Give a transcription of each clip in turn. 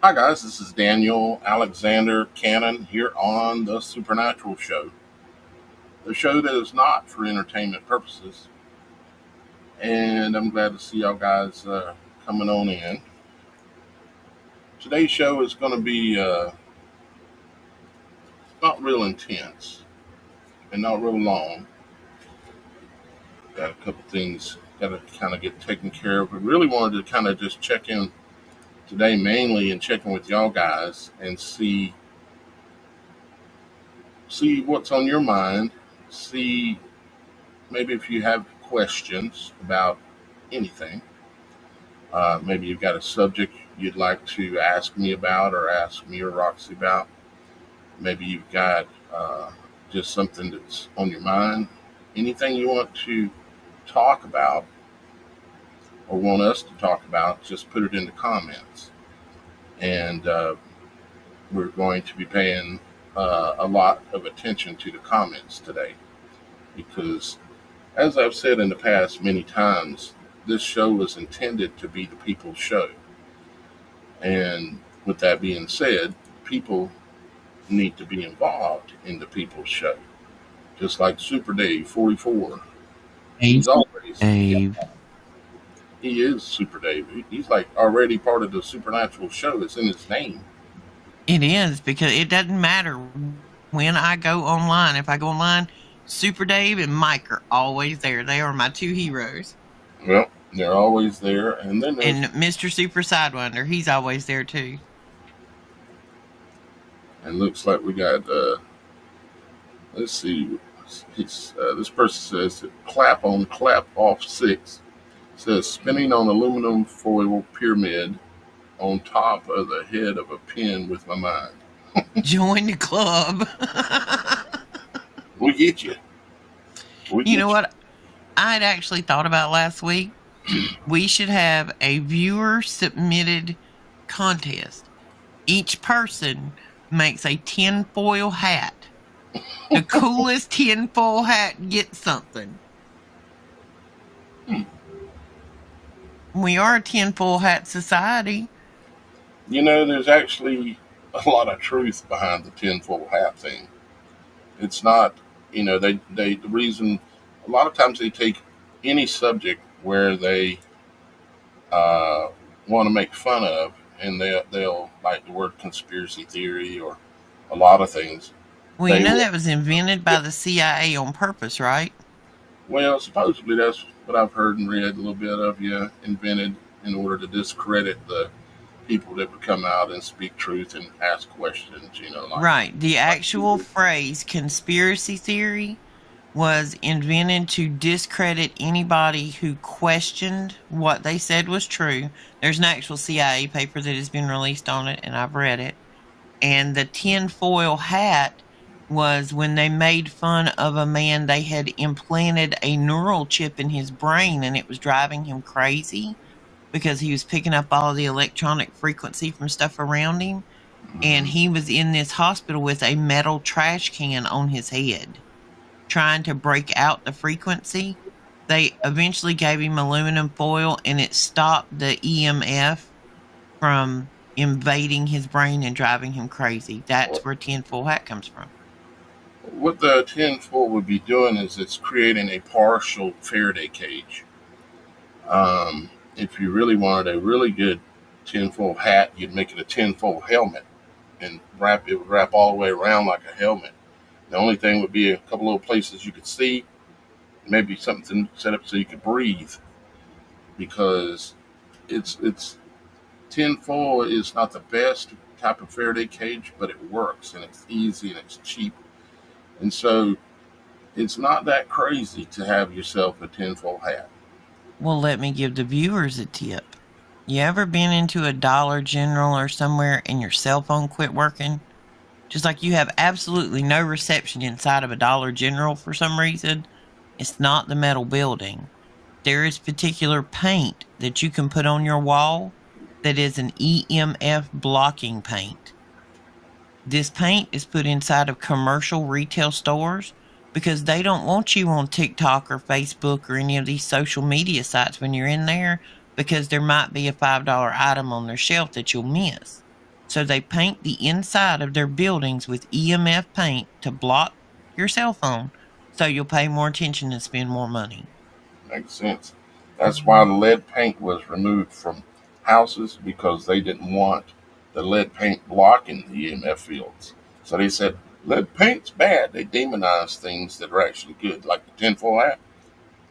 Hi guys, this is Daniel Alexander Cannon here on The Supernatural Show. The show that is not for entertainment purposes. And I'm glad to see y'all guys coming on in. Today's show is going to be not real intense and not real long. Got a couple things got to kind of get taken care of. But really wanted to kind of just check in today mainly and checking with y'all guys and see what's on your mind, see maybe if you have questions about anything, maybe you've got a subject you'd like to ask me about or ask me or Roxy about, maybe you've got just something that's on your mind, anything you want to talk about or want us to talk about, just put it in the comments. And we're going to be paying a lot of attention to the comments today because, as I've said in the past many times, this show is intended to be the people's show. And with that being said, people need to be involved in the people's show. Just like Super Dave 44. He's always... Dave. He is Super Dave. He's like already part of the Supernatural Show. It's in his name. It is, because it doesn't matter when I go online. If I go online, Super Dave and Mike are always there. They are my two heroes. Well, they're always there. And then Mr. Super Sidewinder, he's always there too. And looks like we got, let's see, this person says, clap on, clap off 6. Says, spinning on aluminum foil pyramid on top of the head of a pin with my mind. Join the club. We get you. You know what? I'd actually thought about last week. We should have a viewer submitted contest. Each person makes a tinfoil hat. The coolest tinfoil hat gets something. We are a tinfoil hat society. You know, there's actually a lot of truth behind the tinfoil hat thing. It's not, you know, the reason, a lot of times they take any subject where they want to make fun of, and they'll like the word conspiracy theory or a lot of things. Well, you know that was invented by the CIA on purpose, right? Well, supposedly that's what I've heard and read a little bit of, invented in order to discredit the people that would come out and speak truth and ask questions, like, right. The actual phrase conspiracy theory was invented to discredit anybody who questioned what they said was true. There's an actual CIA paper that has been released on it, and I've read it. And the tinfoil hat was when they made fun of a man. They had implanted a neural chip in his brain, and it was driving him crazy because he was picking up all the electronic frequency from stuff around him. And he was in this hospital with a metal trash can on his head, trying to break out the frequency. They eventually gave him aluminum foil, and it stopped the EMF from invading his brain and driving him crazy. That's where tinfoil hat comes from. What the tinfoil would be doing is it's creating a partial Faraday cage. If you really wanted a really good tinfoil hat, you'd make it a tinfoil helmet and it would wrap all the way around like a helmet. The only thing would be a couple little places you could see, maybe something set up so you could breathe, because it's tinfoil is not the best type of Faraday cage, but it works and it's easy and it's cheap, and so it's not that crazy to have yourself a tinfoil hat. Well, let me give the viewers a tip. You ever been into a Dollar General or somewhere and your cell phone quit working? Just like you have absolutely no reception inside of a Dollar General for some reason. It's not the metal building. There is particular paint that you can put on your wall that is an EMF blocking paint. This paint is put inside of commercial retail stores because they don't want you on TikTok or Facebook or any of these social media sites when you're in there, because there might be a $5 item on their shelf that you'll miss. So they paint the inside of their buildings with EMF paint to block your cell phone, so you'll pay more attention and spend more money. Makes sense. That's why the lead paint was removed from houses, because they didn't want the lead paint blocking the EMF fields. So they said, lead paint's bad. They demonize things that are actually good, like the tinfoil hat.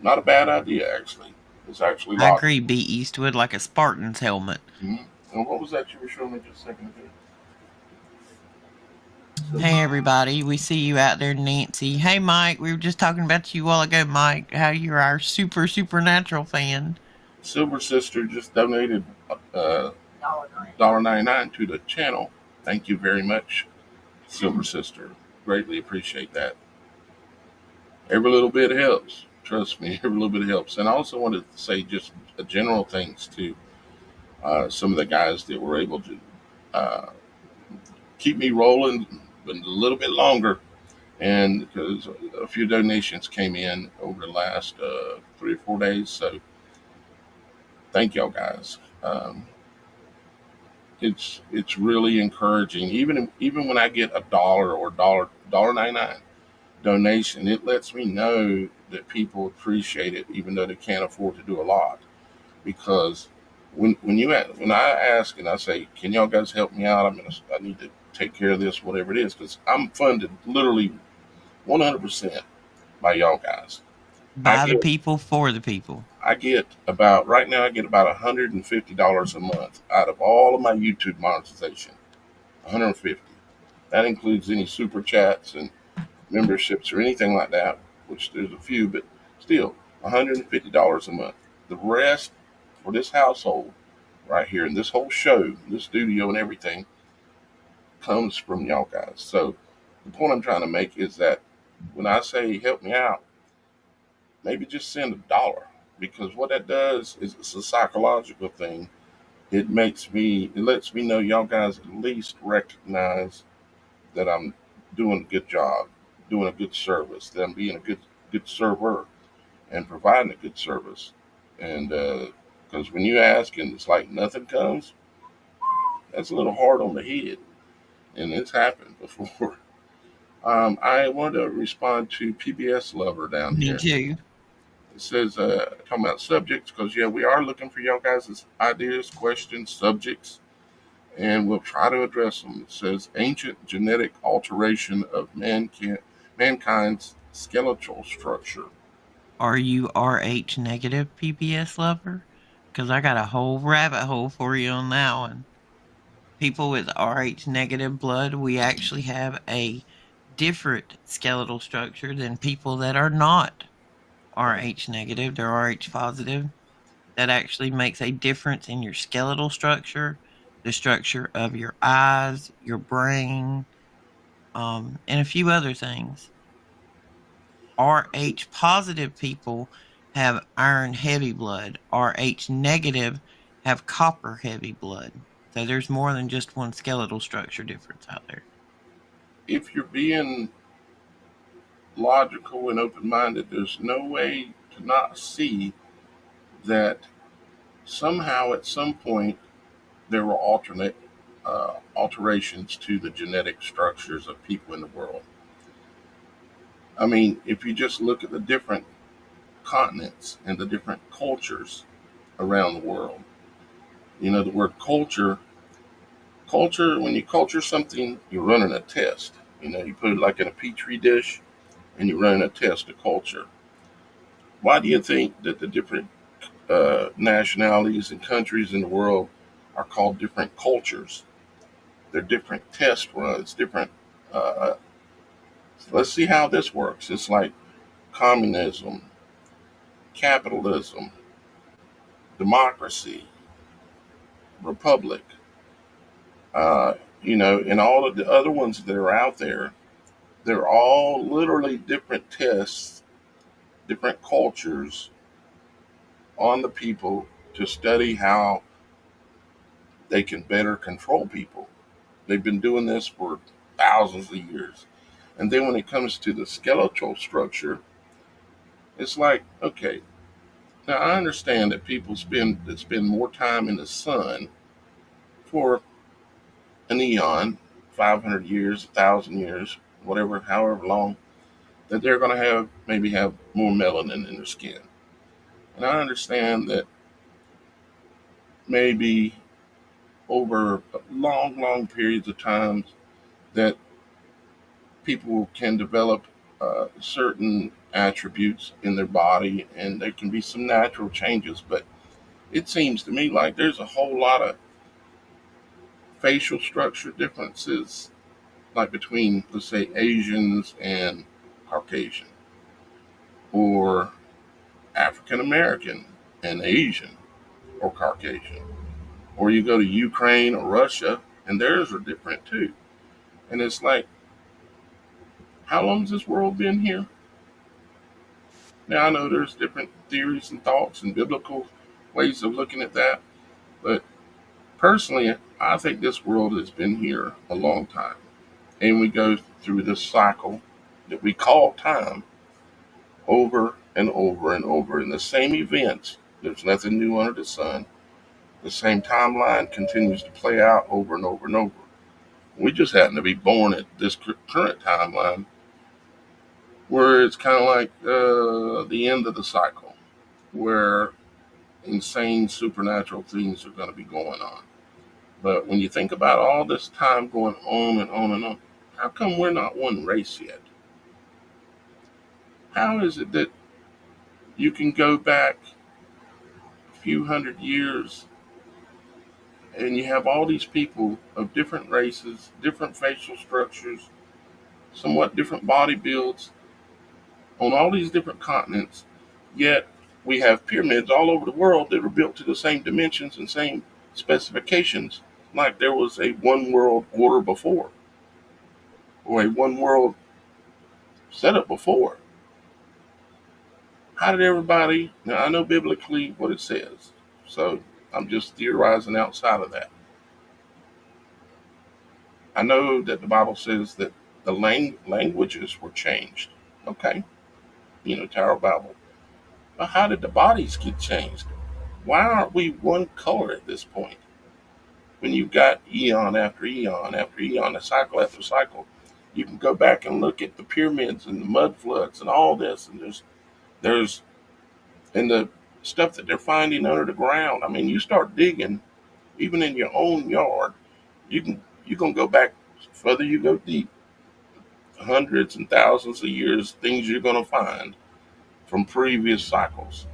Not a bad idea, actually. It's actually I agree, B. Eastwood, like a Spartan's helmet. Mm-hmm. And what was that you were showing me just a second ago? Hey, everybody. We see you out there, Nancy. Hey, Mike. We were just talking about you a while ago, Mike, how you're our supernatural fan. Silver Sister just donated $1.99 to the channel. Thank you very much, Silver Sister. Greatly appreciate that. Every little bit helps. Trust me, every little bit helps. And I also wanted to say just a general thanks to some of the guys that were able to keep me rolling a little bit longer. And because a few donations came in over the last 3 or 4 days. So thank y'all guys. It's really encouraging. Even when I get $1 or $1.99 donation, it lets me know that people appreciate it, even though they can't afford to do a lot. Because when I ask and I say, "Can y'all guys help me out? I need to take care of this, whatever it is," because I'm funded literally 100% by y'all guys. By the people, for the people. I get about $150 a month out of all of my YouTube monetization. 150. That includes any super chats and memberships or anything like that, which there's a few, but still $150 a month. The rest for this household right here, and this whole show, this studio and everything, comes from y'all guys. So the point I'm trying to make is that when I say help me out, maybe just send $1, because what that does is it's a psychological thing. It lets me know y'all guys at least recognize that I'm doing a good job, doing a good service, that I'm being a good server and providing a good service. And because when you ask and it's like nothing comes, that's a little hard on the head, and it's happened before. I want to respond to PBS Lover down here. Me too. It says, talking about subjects, because we are looking for y'all guys' ideas, questions, subjects, and we'll try to address them. It says, ancient genetic alteration of mankind's skeletal structure. Are you RH negative, PBS Lover? Because I got a whole rabbit hole for you on that one. People with RH negative blood, we actually have a different skeletal structure than people that are not RH negative. They're RH positive. That actually makes a difference in your skeletal structure, the structure of your eyes, your brain, and a few other things. Rh positive people have iron heavy blood. Rh negative have copper heavy blood. So there's more than just one skeletal structure difference out there. If you're being logical and open minded, there's no way to not see that somehow at some point there were alterations to the genetic structures of people in the world. I mean, if you just look at the different continents and the different cultures around the world, the word culture, when you culture something, you're running a test. You put it like in a petri dish and you're running a test of culture. Why do you think that the different nationalities and countries in the world are called different cultures? They're different test runs, different. Let's see how this works. It's like communism, capitalism, democracy, republic, and all of the other ones that are out there. They're all literally different tests, different cultures on the people to study how they can better control people. They've been doing this for thousands of years. And then when it comes to the skeletal structure, it's like, okay, now I understand that people spend more time in the sun for an eon, 500 years, 1,000 years, whatever, however long, that they're going to maybe have more melanin in their skin. And I understand that maybe over long, long periods of time that people can develop certain attributes in their body and there can be some natural changes. But it seems to me like there's a whole lot of facial structure differences, like between, let's say, Asians and Caucasian, or African American and Asian or Caucasian. Or you go to Ukraine or Russia and theirs are different too. And it's like, how long has this world been here? Now I know there's different theories and thoughts and biblical ways of looking at that, but personally, I think this world has been here a long time. And we go through this cycle that we call time over and over and over in the same events. There's nothing new under the sun. The same timeline continues to play out over and over and over. We just happen to be born at this current timeline where it's kind of like the end of the cycle, where insane supernatural things are going to be going on. But when you think about all this time going on and on and on, how come we're not one race yet? How is it that you can go back a few hundred years and you have all these people of different races, different facial structures, somewhat different body builds on all these different continents, yet we have pyramids all over the world that are built to the same dimensions and same specifications, like there was a one world order before, or a one world setup before. How did everybody? Now I know biblically what it says, so I'm just theorizing outside of that. I know that the Bible says that the languages were changed. Okay, Tower of Babel. But how did the bodies get changed? Why aren't we one color at this point? When you've got eon after eon after eon, a cycle after cycle, you can go back and look at the pyramids and the mud floods and all this, and there's and the stuff that they're finding under the ground. I mean, you start digging, even in your own yard, you're gonna go back further. You go deep, hundreds and thousands of years, things you're gonna find from previous cycles,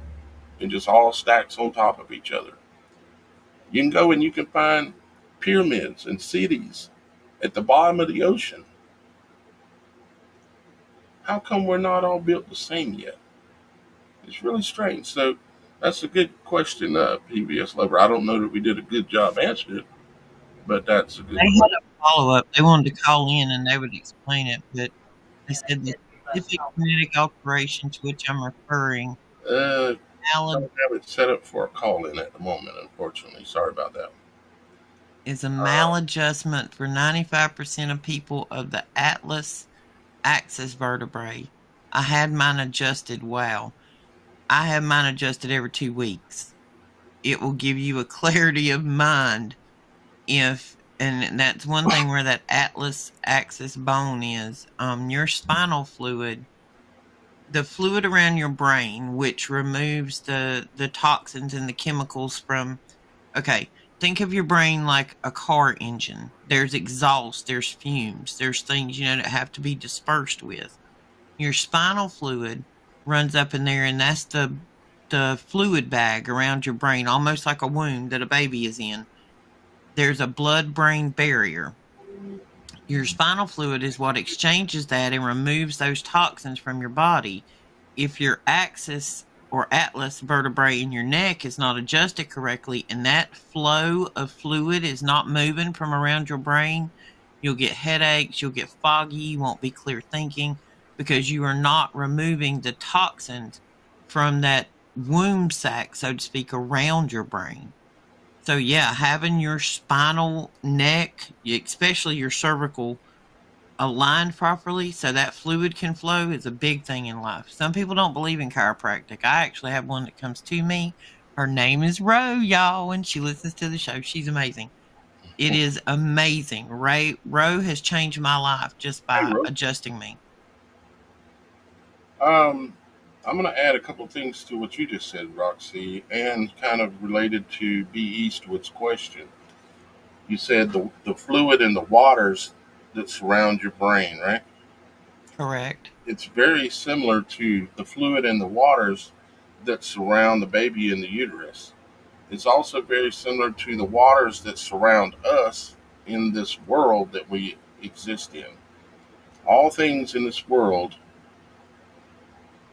and just all stacks on top of each other. You can go and you can find pyramids and cities at the bottom of the ocean. How come we're not all built the same yet? It's really strange. So that's a good question, PBS Lover. I don't know that we did a good job answering it, but that's a good question. follow-up. They wanted to call in and they would explain it, but they said the specific genetic alteration to which I'm referring Uh, malad don't have it set up for a call in at the moment, unfortunately. Sorry about that. is a Uh, maladjustment for 95% of people of the Atlas axis vertebrae. I had mine adjusted. Wow. I have mine adjusted every 2 weeks. It will give you a clarity of mind and that's one thing where that Atlas axis bone is. Your spinal fluid, the fluid around your brain, which removes the toxins and the chemicals from. Okay, think of your brain like a car engine. There's exhaust, there's fumes, there's things that have to be dispersed with. Your spinal fluid runs up in there, and that's the fluid bag around your brain, almost like a wound that a baby is in. There's a blood-brain barrier. Your spinal fluid is what exchanges that and removes those toxins from your body. If your axis or atlas vertebrae in your neck is not adjusted correctly and that flow of fluid is not moving from around your brain, you'll get headaches, you'll get foggy, you won't be clear thinking because you are not removing the toxins from that womb sac, so to speak, around your brain. So yeah, having your spinal neck, especially your cervical, aligned properly so that fluid can flow is a big thing in life. Some people don't believe in chiropractic. I actually have one that comes to me. Her name is Ro, y'all, and she listens to the show. She's amazing. It is amazing. Ro has changed my life just hey, by Ro. adjusting me. I'm going to add a couple things to what you just said, Roxy, and kind of related to B. Eastwood's question. You said the fluid in the waters that surround your brain, right? Correct. It's very similar to the fluid in the waters that surround the baby in the uterus. It's also very similar to the waters that surround us in this world that we exist in. All things in this world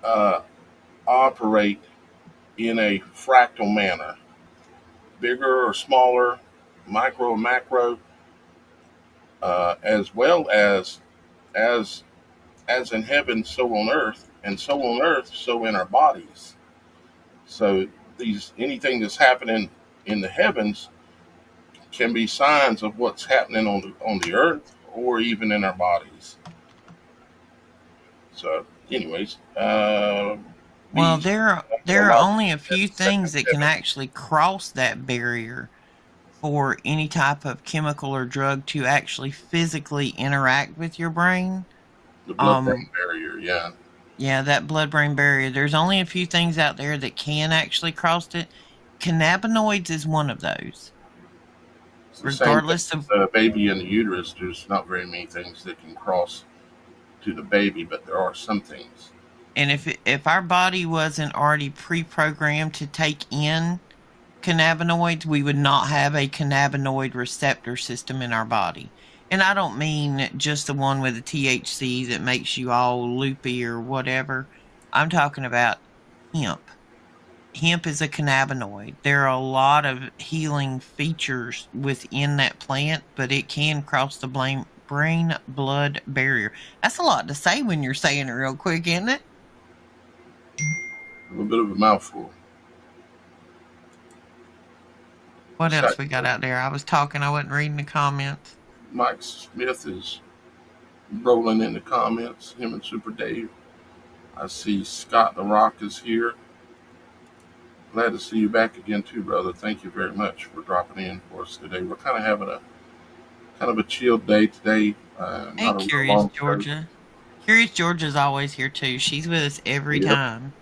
uh, operate in a fractal manner, bigger or smaller, micro or macro, as well as as in heaven, so on earth, and so on earth, so in our bodies. So these anything that's happening in the heavens can be signs of what's happening on the earth or even in our bodies. So, anyways, Well, bees a there are lot only a few of second things that can heaven, actually cross that barrier for any type of chemical or drug to actually physically interact with your brain. the blood-brain Um, barrier. Yeah, yeah, that blood-brain barrier. There's only a few things out there that can actually cross it. Cannabinoids is one of those. it's the same thing Regardless with of, the baby in the uterus. There's not very many things that can cross to the baby, but there are some things. and if our body wasn't already pre-programmed to take in cannabinoids, we would not have a cannabinoid receptor system in our body. And I don't mean just the one with the THC that makes you all loopy or whatever. I'm talking about hemp. Hemp is a cannabinoid. There are a lot of healing features within that plant, but it can cross the brain blood barrier. That's a lot to say when you're saying it real quick, isn't it? A little bit of a mouthful. What else we got Besides, out there? I was talking, I wasn't reading the comments. Mike Smith is rolling in the comments. Him and Super Dave. I see Scott the Rock is here. Glad to see you back again too, brother. Thank you very much for dropping in for us today. We're kind of having a kind of a chilled day today. Hey, Not a real Curious long show. Georgia. Curious Georgia's always here too. She's with us every Yep. time.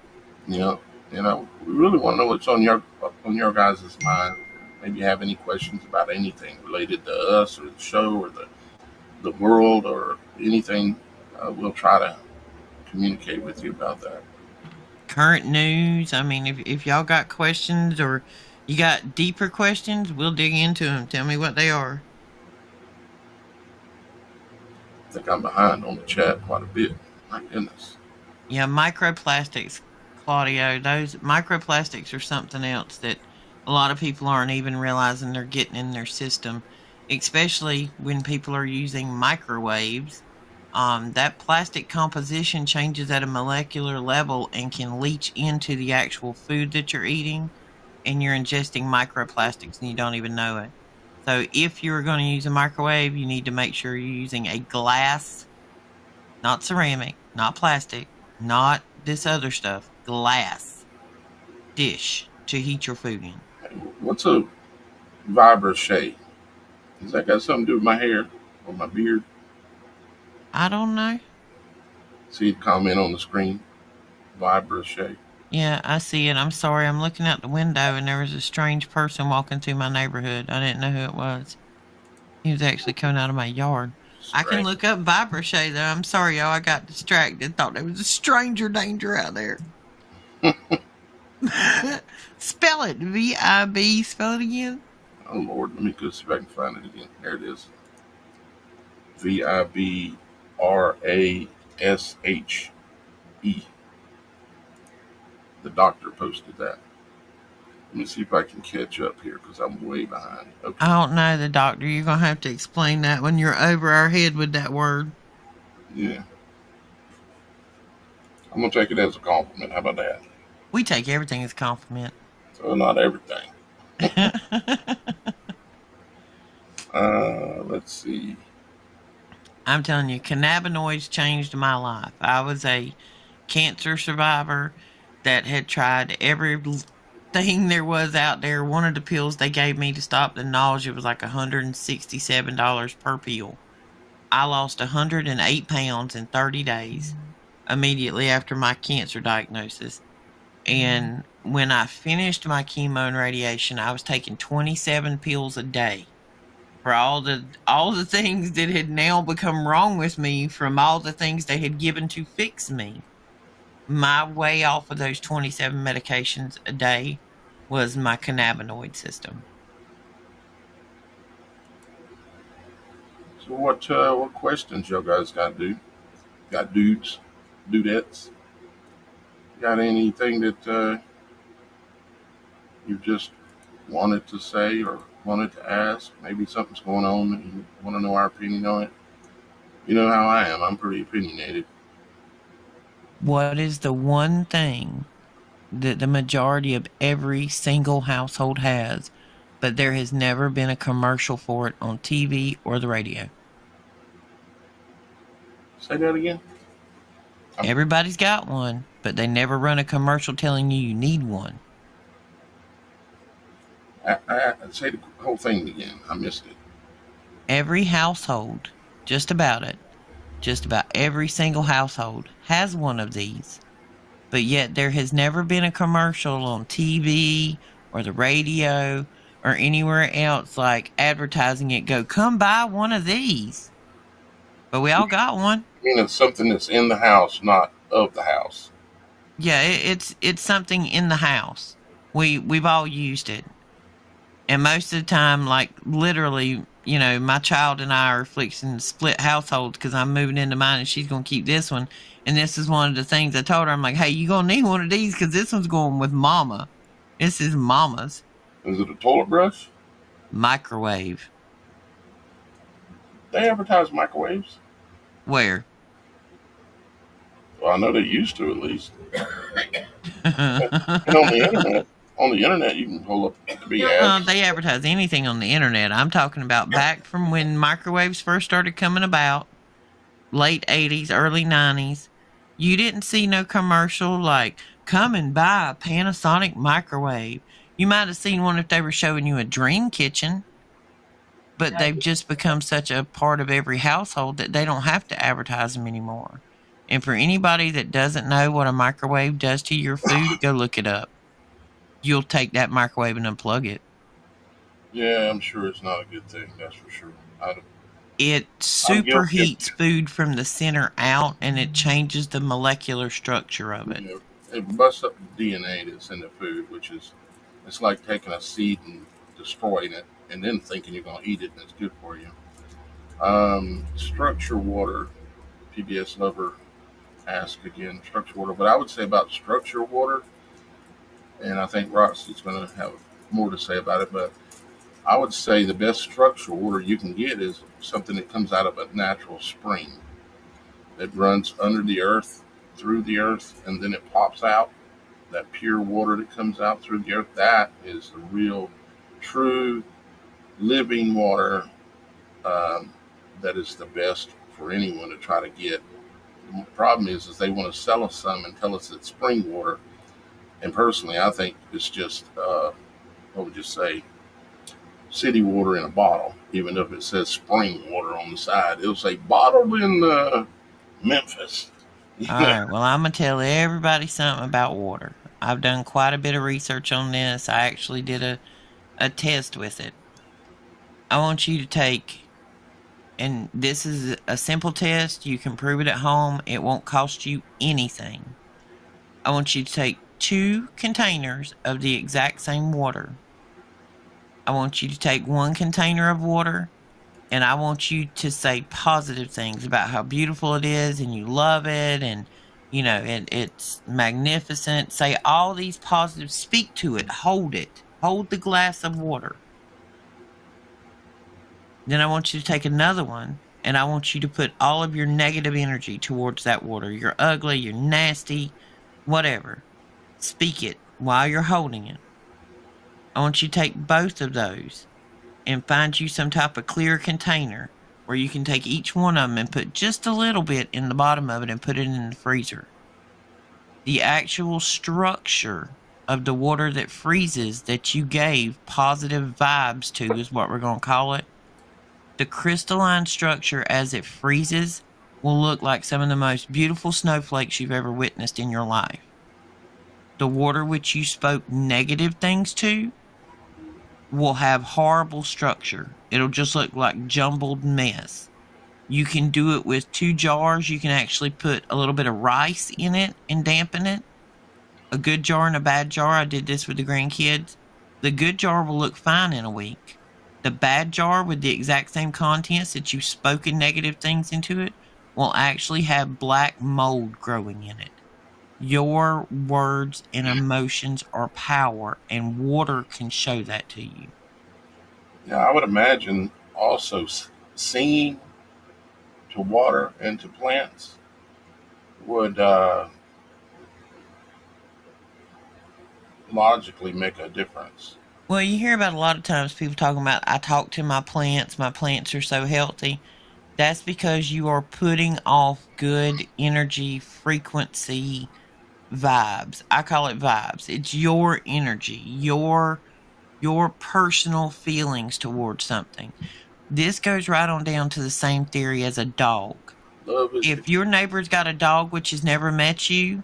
Yep. We really want to know what's on your guys' mind. Maybe you have any questions about anything related to us or the show or the world or anything. We'll try to communicate with you about that. Current news. I mean, if y'all got questions or you got deeper questions, we'll dig into them. Tell me what they are. I think I'm behind on the chat quite a bit. My goodness. Yeah, microplastics, Claudio. Those microplastics are something else that a lot of people aren't even realizing they're getting in their system. especially when people are using microwaves. That plastic composition changes at a molecular level and can leach into the actual food that you're eating, and you're ingesting microplastics and you don't even know it. So if you're going to use a microwave, you need to make sure you're using a glass, not ceramic, not plastic, not this other stuff, glass dish to heat your food in. What's a vibra? Has that got something to do with my hair or my beard? I don't know. See the comment on the screen. Vibra. Yeah, I see it. I'm sorry. I'm looking out the window and there was a strange person walking through my neighborhood. I didn't know who it was. He was actually coming out of my yard. I can look up vibra though. I'm sorry, y'all. I got distracted. Thought there was a stranger danger out there. Spell it. V-I-B. Spell it again. Oh, Lord. Let me go see if I can find it again. There it is. VIBRASHE. The doctor posted that. Let me see if I can catch up here because I'm way behind. Okay. I don't know the doctor. You're going to have to explain that when you're over our head with that word. Yeah. I'm going to take it as a compliment. How about that? We take everything as a compliment. So not everything. Let's see. I'm telling you, cannabinoids changed my life. I was a cancer survivor that had tried everything there was out there. One of the pills they gave me to stop the nausea was like $167 per pill. I lost 108 pounds in 30 days immediately after my cancer diagnosis. And when I finished my chemo and radiation, I was taking 27 pills a day for all the things that had now become wrong with me from all the things they had given to fix me. My way off of those 27 medications a day was my cannabinoid system. So what questions y'all guys got dudettes? Got anything that you just wanted to say or wanted to ask? Maybe something's going on and you want to know our opinion on it. You know how I am. I'm pretty opinionated. What is the one thing that the majority of every single household has, but there has never been a commercial for it on TV or the radio? Say that again. Everybody's got one, but they never run a commercial telling you need one. I say the whole thing again. I missed it. Every household, just about every single household has one of these, but yet there has never been a commercial on TV or the radio or anywhere else like advertising it. Go, come buy one of these. But we all got one. You mean it's something that's in the house, not of the house? Yeah, it's something in the house. We've all used it. And most of the time, like literally, you know, my child and I are fixing split households because I'm moving into mine and she's going to keep this one. And this is one of the things I told her. I'm like, hey, you're going to need one of these because this one's going with mama. This is mama's. Is it a toilet brush? Microwave. They advertise microwaves? Where? Well, I know they used to, at least. And on the internet, you can pull up the ads. They advertise anything on the internet. I'm talking about back from when microwaves first started coming about, late 80s, early 90s. You didn't see no commercial like, come and buy a Panasonic microwave. You might have seen one if they were showing you a dream kitchen. But they've just become such a part of every household that they don't have to advertise them anymore. And for anybody that doesn't know what a microwave does to your food, go look it up. You'll take that microwave and unplug it. Yeah, I'm sure it's not a good thing. That's for sure. It superheats food from the center out, and it changes the molecular structure of it. Yeah, it busts up the DNA that's in the food, which is, it's like taking a seed and destroying it and then thinking you're going to eat it and it's good for you. Structure water. PBS lover ask again. Structure water. What I would say about structure water, and I think Ross is going to have more to say about it, but I would say the best structural water you can get is something that comes out of a natural spring that runs under the earth, through the earth, and then it pops out. That pure water that comes out through the earth, that is the real, true, living water um, that is the best for anyone to try to get. The problem is they want to sell us some and tell us it's spring water. And personally, I think it's just, what would you say, city water in a bottle. Even if it says spring water on the side, it'll say bottled in Memphis. All right, well, I'm going to tell everybody something about water. I've done quite a bit of research on this. I actually did a test with it. I want you to take, and this is a simple test. You can prove it at home. It won't cost you anything. I want you to take 2 containers of the exact same water. I want you to take 1 container of water, and I want you to say positive things about how beautiful it is and you love it and, you know, it's magnificent. Say all these positives. Speak to it. Hold it. Hold the glass of water. Then I want you to take another one, and I want you to put all of your negative energy towards that water. You're ugly, you're nasty, whatever. Speak it while you're holding it. I want you to take both of those and find you some type of clear container where you can take each one of them and put just a little bit in the bottom of it and put it in the freezer. The actual structure of the water that freezes that you gave positive vibes to is what we're going to call it. The crystalline structure as it freezes will look like some of the most beautiful snowflakes you've ever witnessed in your life. The water which you spoke negative things to will have horrible structure. It'll just look like jumbled mess. You can do it with 2 jars. You can actually put a little bit of rice in it and dampen it. A good jar and a bad jar. I did this with the grandkids. The good jar will look fine in a week. The bad jar with the exact same contents that you've spoken negative things into it will actually have black mold growing in it. Your words and emotions are power, and water can show that to you. Yeah, I would imagine also singing to water and to plants would logically make a difference. Well, you hear about a lot of times people talking about, I talk to my plants are so healthy. That's because you are putting off good energy, frequency, vibes. I call it vibes. It's your energy, your personal feelings towards something. This goes right on down to the same theory as a dog. If your neighbor's got a dog which has never met you,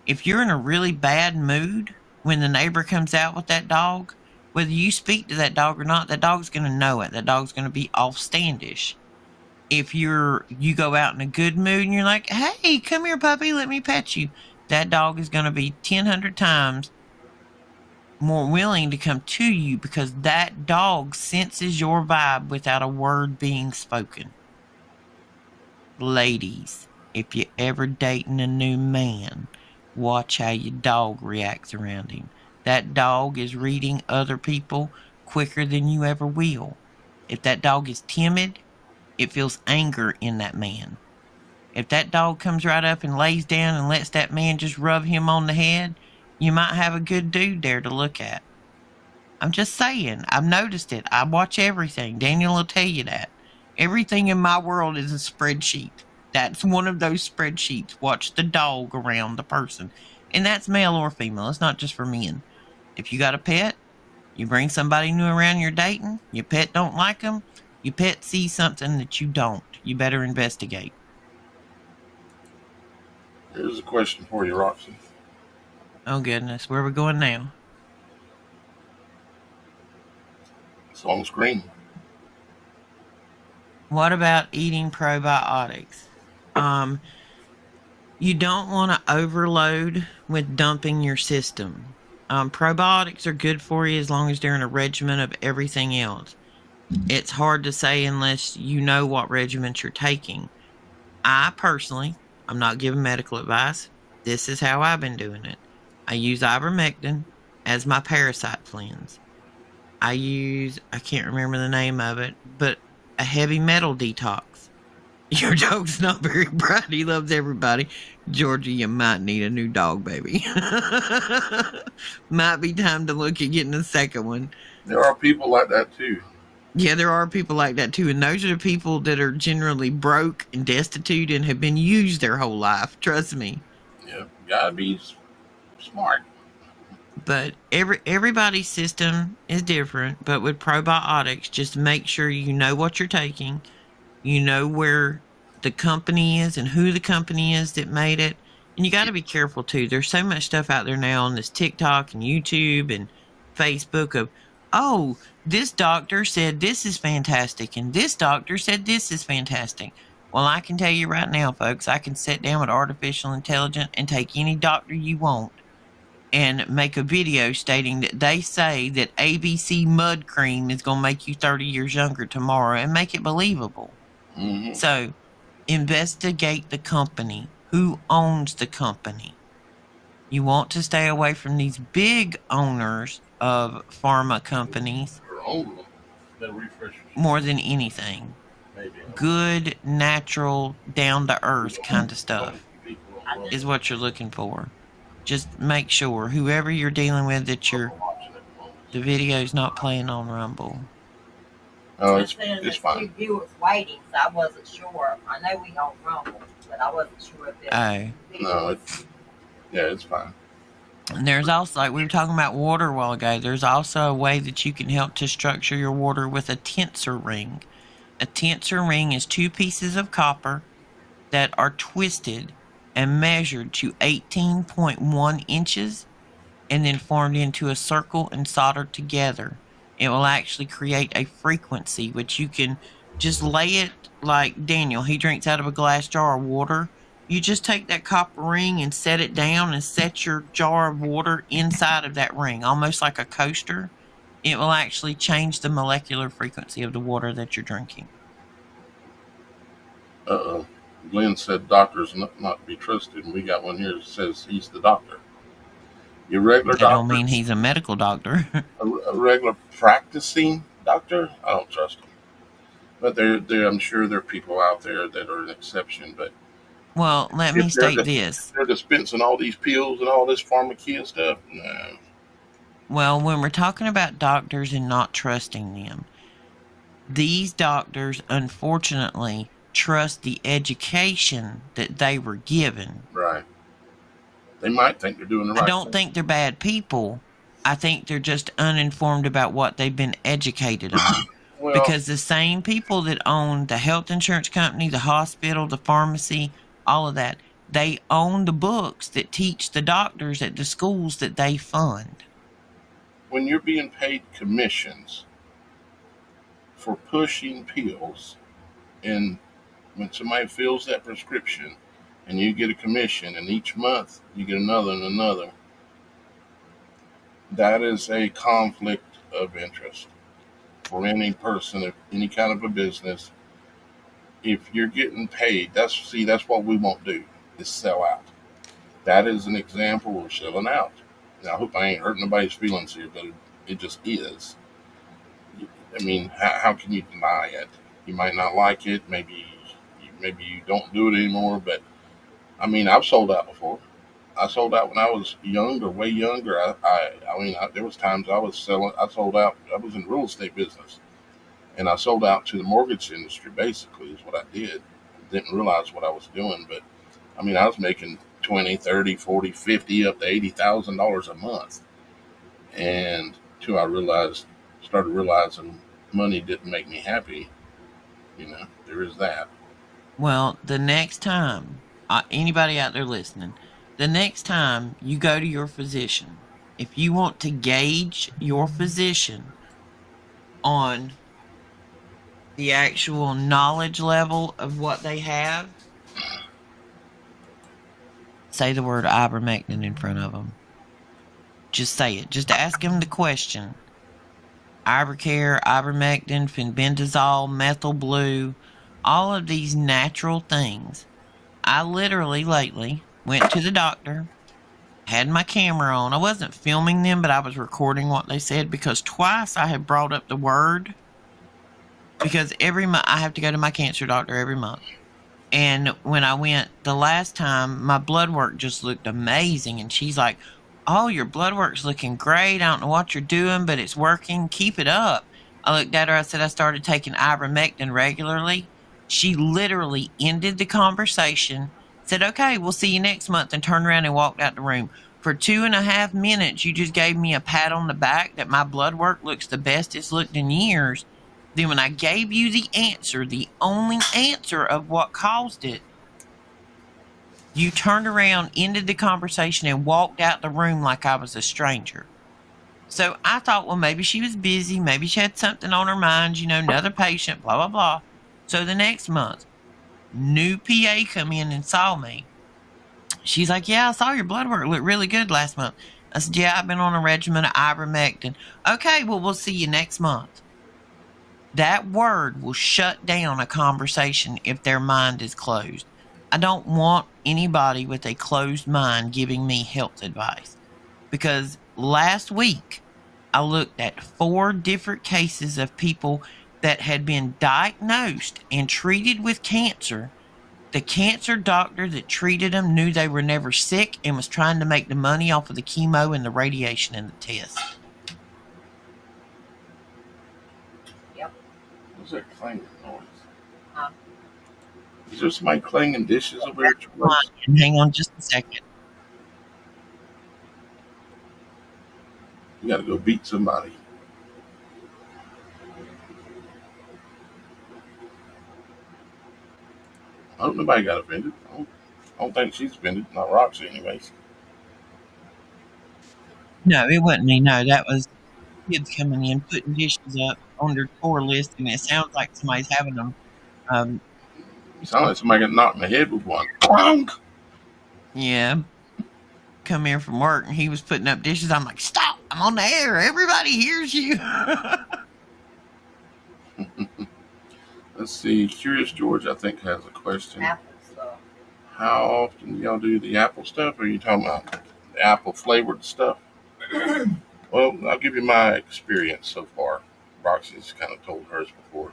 if you're in a really bad mood when the neighbor comes out with that dog, whether you speak to that dog or not, that dog's going to know it. That dog's going to be offstandish. If you go out in a good mood and you're like, hey, come here, puppy, let me pet you, that dog is going to be 100 times more willing to come to you because that dog senses your vibe without a word being spoken. Ladies, if you're ever dating a new man, watch how your dog reacts around him. That dog is reading other people quicker than you ever will. If that dog is timid, it feels anger in that man. If that dog comes right up and lays down and lets that man just rub him on the head, you might have a good dude there to look at. I'm just saying. I've noticed it. I watch everything. Daniel will tell you that. Everything in my world is a spreadsheet. That's one of those spreadsheets. Watch the dog around the person. And that's male or female. It's not just for men. If you got a pet, you bring somebody new around you're dating, your pet don't like them, your pet sees something that you don't. You better investigate. Here's a question for you, Roxy. Oh, goodness. Where are we going now? It's on the screen. What about eating probiotics? You don't want to overload with dumping your system. Probiotics are good for you as long as they're in a regimen of everything else. It's hard to say unless you know what regimens you're taking. I personally, I'm not giving medical advice. This is how I've been doing it. I use ivermectin as my parasite cleanse. I can't remember the name of it, but a heavy metal detox. Your dog's not very bright. He loves everybody. Georgia, you might need a new dog, baby. Might be time to look at getting a second one. There are people like that too. Yeah, there are people like that too. And those are the people that are generally broke and destitute and have been used their whole life. Trust me. Yeah, gotta be smart. But everybody's system is different. But with probiotics, just make sure you know what you're taking. You know where the company is and who the company is that made it. And you got to be careful too. There's so much stuff out there now on this TikTok and YouTube and Facebook of, oh, this doctor said this is fantastic and this doctor said this is fantastic. Well, I can tell you right now, folks, I can sit down with artificial intelligence and take any doctor you want and make a video stating that they say that ABC mud cream is going to make you 30 years younger tomorrow and make it believable. Mm-hmm. So, investigate the company. Who owns the company? You want to stay away from these big owners of pharma companies more than anything. Good, natural, down-to-earth kind of stuff is what you're looking for. Just make sure, whoever you're dealing with, that the video's not playing on Rumble. Oh, it's fine. Viewers waiting, so I wasn't sure. I know we on Rumble, but I wasn't sure if it was. No, it's fine. And there's also, like we were talking about water a while ago, there's also a way that you can help to structure your water with a tensor ring. A tensor ring is 2 pieces of copper that are twisted and measured to 18.1 inches and then formed into a circle and soldered together. It will actually create a frequency, which you can just lay it like Daniel. He drinks out of a glass jar of water. You just take that copper ring and set it down and set your jar of water inside of that ring, almost like a coaster. It will actually change the molecular frequency of the water that you're drinking. Uh-oh. Glenn said doctors not be trusted, and we got one here that says he's the doctor. Your regular doctor. That don't mean he's a medical doctor. a regular practicing doctor, I don't trust him. But I'm sure there are people out there that are an exception. But well, let me state this: they're dispensing all these pills and all this pharmacia stuff. No. Well, when we're talking about doctors and not trusting them, these doctors, unfortunately, trust the education that they were given. Right. They might think they're doing the right thing. I don't think they're bad people. I think they're just uninformed about what they've been educated on. Well, because the same people that own the health insurance company, the hospital, the pharmacy, all of that, they own the books that teach the doctors at the schools that they fund. When you're being paid commissions for pushing pills, and when somebody fills that prescription and you get a commission, and each month you get another and another, that is a conflict of interest for any person, if any kind of a business. If you're getting paid, that's what we won't do, is sell out. That is an example of selling out. Now, I hope I ain't hurting nobody's feelings here, but it just is. I mean, how can you deny it? You might not like it. Maybe you don't do it anymore, but I mean, I've sold out before. I sold out when I was younger, way younger. There was times I sold out. I was in the real estate business, and I sold out to the mortgage industry, basically, is what I did. Didn't realize what I was doing, but I mean, I was making $20,000, $30,000, $40,000, $50,000, up to $80,000 a month. And until I started realizing money didn't make me happy, there is that. Well, the next time, anybody out there listening, the next time you go to your physician, if you want to gauge your physician on the actual knowledge level of what they have, say the word ivermectin in front of them. Just say it. Just ask them the question. Ivercare, ivermectin, fenbendazole, methyl blue, all of these natural things. I literally lately went to the doctor had my camera on. I wasn't filming them, but I was recording what they said because twice I had brought up the word, because every month I have to go to my cancer doctor every month. And when I went the last time, my blood work just looked amazing. And she's like, "Oh, your blood work's looking great. I don't know what you're doing, but it's working. Keep it up." I looked at her. I said, "I started taking ivermectin regularly." She literally ended the conversation, said, "Okay, we'll see you next month," and turned around and walked out the room. For 2.5 minutes, you just gave me a pat on the back that my blood work looks the best it's looked in years. Then when I gave you the answer, the only answer of what caused it, you turned around, ended the conversation, and walked out the room like I was a stranger. So I thought, well, maybe she was busy. Maybe she had something on her mind, another patient, blah, blah, blah. So the next month, new PA come in and saw me. She's like, "Yeah, I saw your blood work look really good last month." I said, "Yeah, I've been on a regimen of ivermectin." "Okay, well, we'll see you next month." That word will shut down a conversation if their mind is closed. I don't want anybody with a closed mind giving me health advice, because last week I looked at 4 different cases of people that had been diagnosed and treated with cancer. The cancer doctor that treated them knew they were never sick and was trying to make the money off of the chemo and the radiation and the test. What's that clanging noise? Huh? Is there somebody clanging dishes over here at your place? Hang on just a second. You gotta go beat somebody. I hope nobody got offended. I don't think she's offended. Not Roxy, anyways. No, it wasn't me. No, that was kids coming in, putting dishes up on their tour list, and it sounds like somebody's having them. You sound like somebody got knocked in the head with one. Clunk! Yeah, come here from work, and he was putting up dishes. I'm like, "Stop! I'm on the air. Everybody hears you." Let's see. Curious George, I think, has a question. Apple stuff. How often do y'all do the apple stuff? Or are you talking about the apple flavored stuff? Well, I'll give you my experience so far. Roxy's kind of told hers before.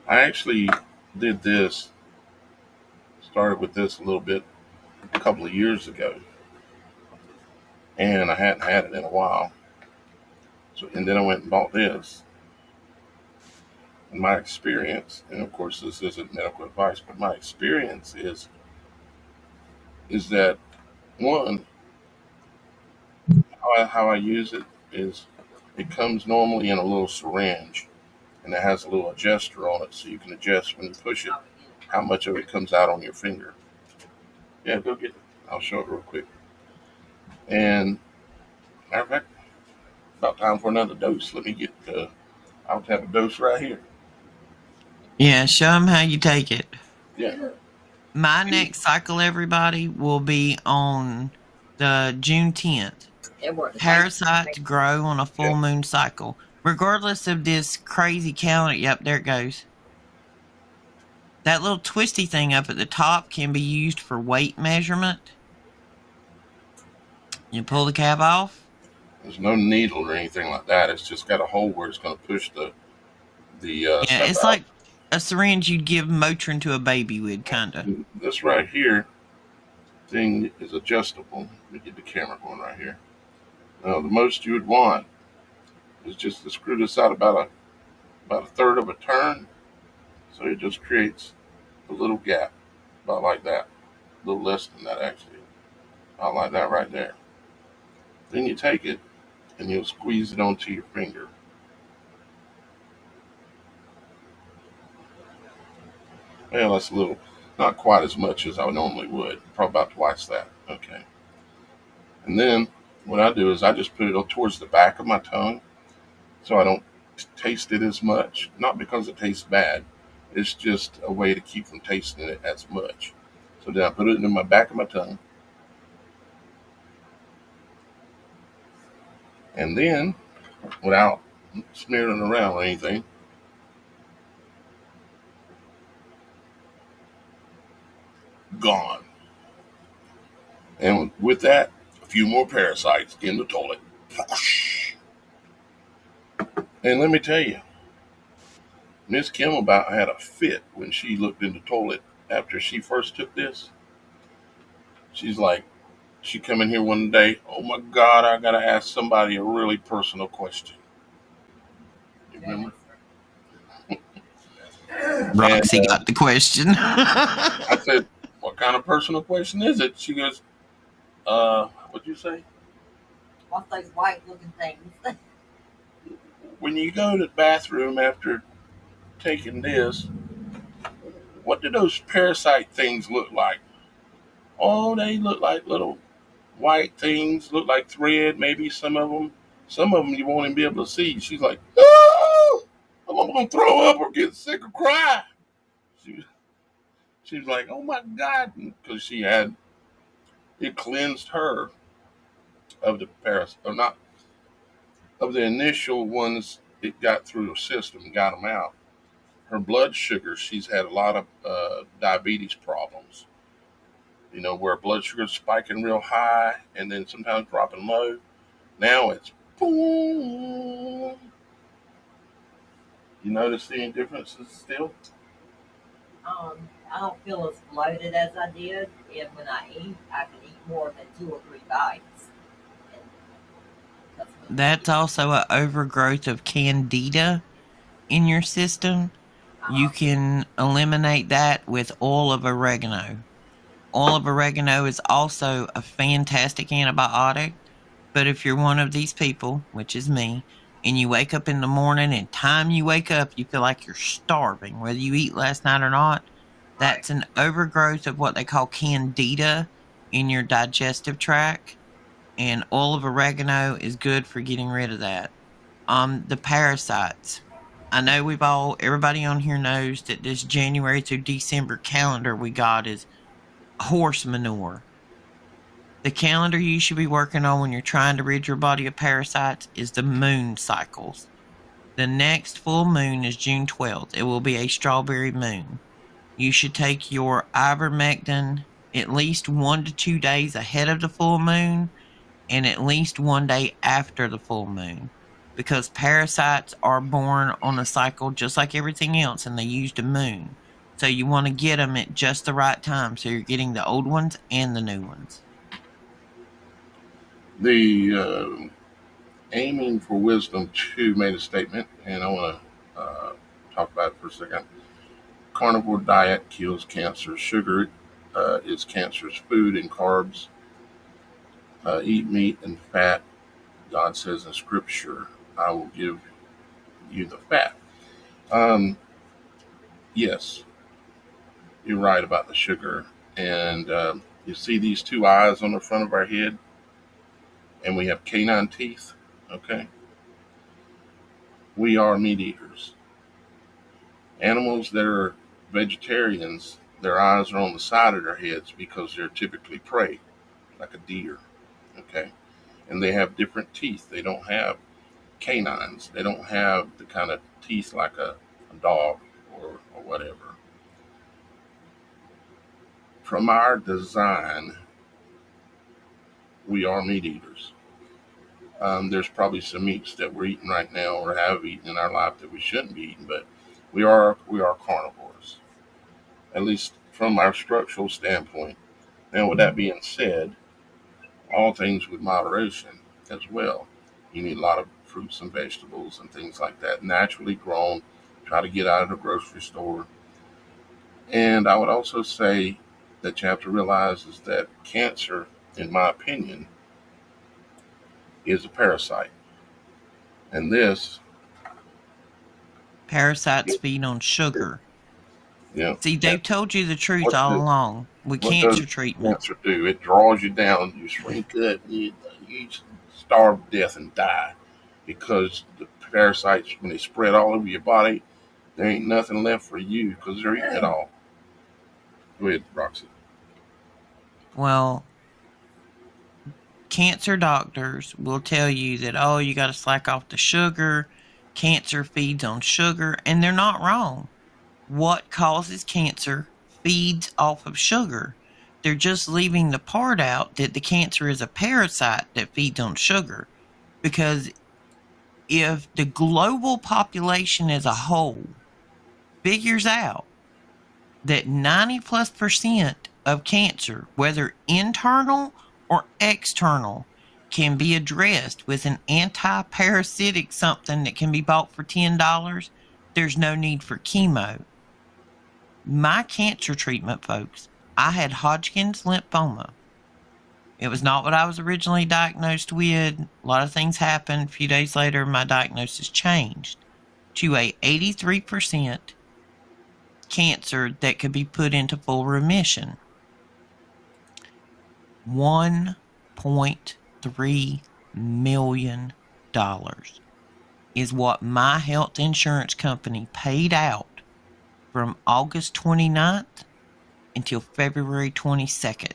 I actually did this, started with this a little bit a couple of years ago, and I hadn't had it in a while. So, and then I went and bought this. And my experience, and of course this isn't medical advice, but my experience is that one, how I use it is it comes normally in a little syringe, and it has a little adjuster on it, so you can adjust when you push it how much of it comes out on your finger. Yeah, go get it. I'll show it real quick. And matter of fact, about time for another dose. Let me get. I'll have a dose right here. Yeah, show them how you take it. Yeah. My next cycle, everybody, will be on the June 10th. Parasites grow on a full moon cycle. Regardless of this crazy calendar. Yep, there it goes. That little twisty thing up at the top can be used for weight measurement. You pull the cap off. There's no needle or anything like that. It's just got a hole where it's going to push the yeah, it's out. Like a syringe you'd give Motrin to a baby with, kind of. This right here thing is adjustable. Let me get the camera going right here. Now, the most you would want is just to screw this out about a third of a turn, so it just creates a little gap, about like that, a little less than that actually, about like that right there. Then you take it and you'll squeeze it onto your finger. Well, that's a little, not quite as much as I normally would, probably about twice that. Okay. And then what I do is I just put it towards the back of my tongue so I don't taste it as much. Not because it tastes bad. It's just a way to keep from tasting it as much. So then I put it in my back of my tongue. And then, without smearing it around or anything, gone. And with that, a few more parasites in the toilet. And let me tell you, Miss Kim about had a fit when she looked in the toilet after she first took this. She's like, she come in here one day, oh my God, I gotta ask somebody a really personal question. You remember? Roxy got the question. I said, what kind of personal question is it? She goes, what'd you say? What's those white looking things? When you go to the bathroom after taking this, what do those parasite things look like? Oh, they look like little white things, look like thread, maybe some of them. Some of them you won't even be able to see. She's like, oh, I'm going to throw up or get sick or cry. She's like, oh my God, because she had, it cleansed her of the parasites, or not, of the initial ones it got through the system, got them out. Her blood sugar, she's had a lot of diabetes problems. You know, where blood sugar's spiking real high and then sometimes dropping low. Now it's boom. You notice any differences still? I don't feel as bloated as I did, and when I eat, I can eat more than 2 or 3 bites. That's also an overgrowth of candida in your system. You can eliminate that with oil of oregano. Oil of oregano is also a fantastic antibiotic, but if you're one of these people, which is me, and you wake up in the morning and time you wake up, you feel like you're starving, whether you eat last night or not, that's an overgrowth of what they call candida in your digestive tract, and oil of oregano is good for getting rid of that. The parasites. I know everybody on here knows that this January through December calendar we got is horse manure. The calendar you should be working on when you're trying to rid your body of parasites is the moon cycles. The next full moon is June 12th. It will be a strawberry moon. You should take your ivermectin at least 1 to 2 days ahead of the full moon and at least 1 day after the full moon, because parasites are born on a cycle just like everything else, and they use the moon. So you want to get them at just the right time, so you're getting the old ones and the new ones. The Aiming for Wisdom 2 made a statement, and I want to talk about it for a second. Carnivore diet kills cancer. Sugar is cancer's food, and carbs. Eat meat and fat. God says in Scripture, I will give you the fat. Yes, you're right about the sugar. And you see these 2 eyes on the front of our head, and we have canine teeth. Okay, we are meat eaters. Animals that are vegetarians, their eyes are on the side of their heads because they're typically prey, like a deer. Okay, and they have different teeth. They don't have canines. They don't have the kind of teeth like a dog or whatever. From our design, we are meat eaters. There's probably some meats that we're eating right now or have eaten in our life that we shouldn't be eating, but we are carnivores, at least from our structural standpoint. Now, with that being said, all things with moderation as well. You need a lot of fruits and vegetables and things like that, naturally grown. Try to get out of the grocery store. And I would also say that you have to realize is that cancer, in my opinion, is a parasite. And this... Parasites feed on sugar. Yeah. See, they've told you the truth all along. With cancer treatment. Cancer do? It draws you down. You shrink up. You starve to death and die. Because the parasites, when they spread all over your body, there ain't nothing left for you because they're eating it all. Go ahead, Roxy. Well, cancer doctors will tell you that, oh, you got to slack off the sugar. Cancer feeds on sugar. And they're not wrong. What causes cancer feeds off of sugar. They're just leaving the part out that the cancer is a parasite that feeds on sugar. Because if the global population as a whole figures out that 90+% of cancer, whether internal or external, can be addressed with an anti-parasitic something that can be bought for $10, there's no need for chemo. My cancer treatment, folks, I had Hodgkin's lymphoma. It was not what I was originally diagnosed with. A lot of things happened. A few days later, my diagnosis changed to a 83% cancer that could be put into full remission. $1.3 million is what my health insurance company paid out from August 29th until February 22nd.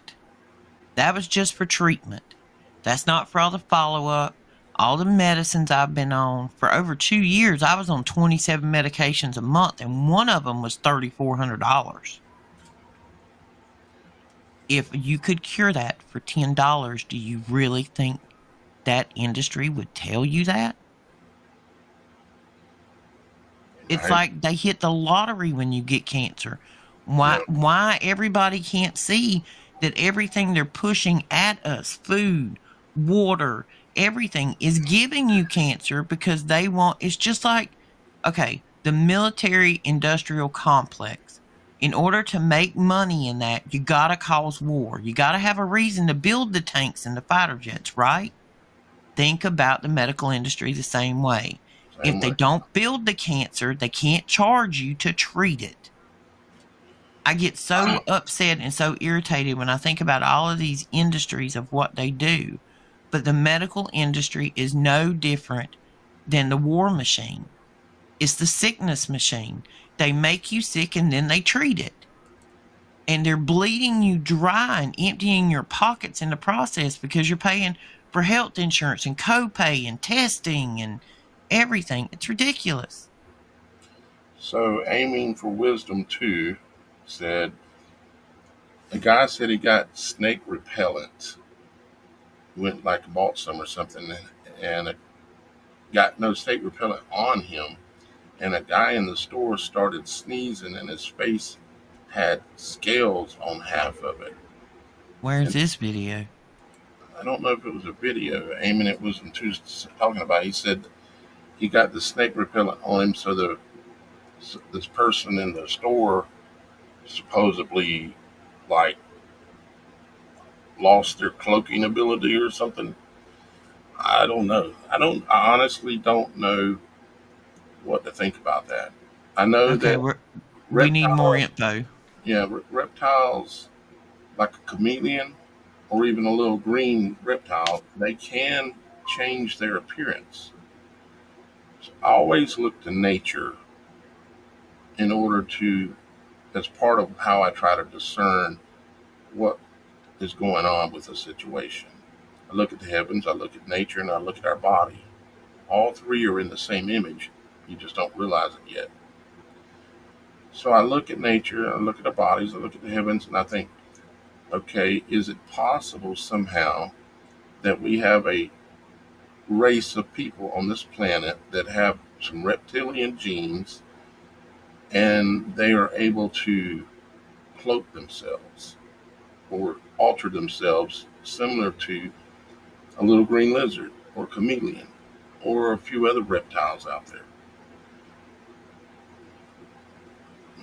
That was just for treatment. That's not for all the follow-up, all the medicines I've been on. For over 2 years, I was on 27 medications a month, and one of them was $3,400. If you could cure that for $10, do you really think that industry would tell you that? It's like they hit the lottery when you get cancer. Why everybody can't see that everything they're pushing at us, food, water, everything, is giving you cancer because they want, it's just like, okay, the military industrial complex. In order to make money in that, you got to cause war. You got to have a reason to build the tanks and the fighter jets, right? Think about the medical industry the same way. If they don't build the cancer, they can't charge you to treat it. I get so upset and so irritated when I think about all of these industries of what they do. But the medical industry is no different than the war machine. It's the sickness machine. They make you sick and then they treat it. And they're bleeding you dry and emptying your pockets in the process because you're paying for health insurance and copay and testing and everything. It's ridiculous. So, Aiming for Wisdom 2 said, a guy said he got snake repellent. Went bought some or something and got no snake repellent on him. And a guy in the store started sneezing and his face had scales on half of it. Where's this video? I don't know if it was a video. Aiming it wasn't too talking about. He said he got the snake repellent on him, so this person in the store supposedly lost their cloaking ability or something. I don't know. I honestly don't know what to think about that. I know that we need more info. Yeah, reptiles like a chameleon or even a little green reptile, they can change their appearance. So I always look to nature in order to, as part of how I try to discern what is going on with a situation. I look at the heavens, I look at nature, and I look at our body. All three are in the same image. You just don't realize it yet. So I look at nature, I look at our bodies, I look at the heavens, and I think, okay, is it possible somehow that we have a race of people on this planet that have some reptilian genes and they are able to cloak themselves or alter themselves similar to a little green lizard or chameleon or a few other reptiles out there?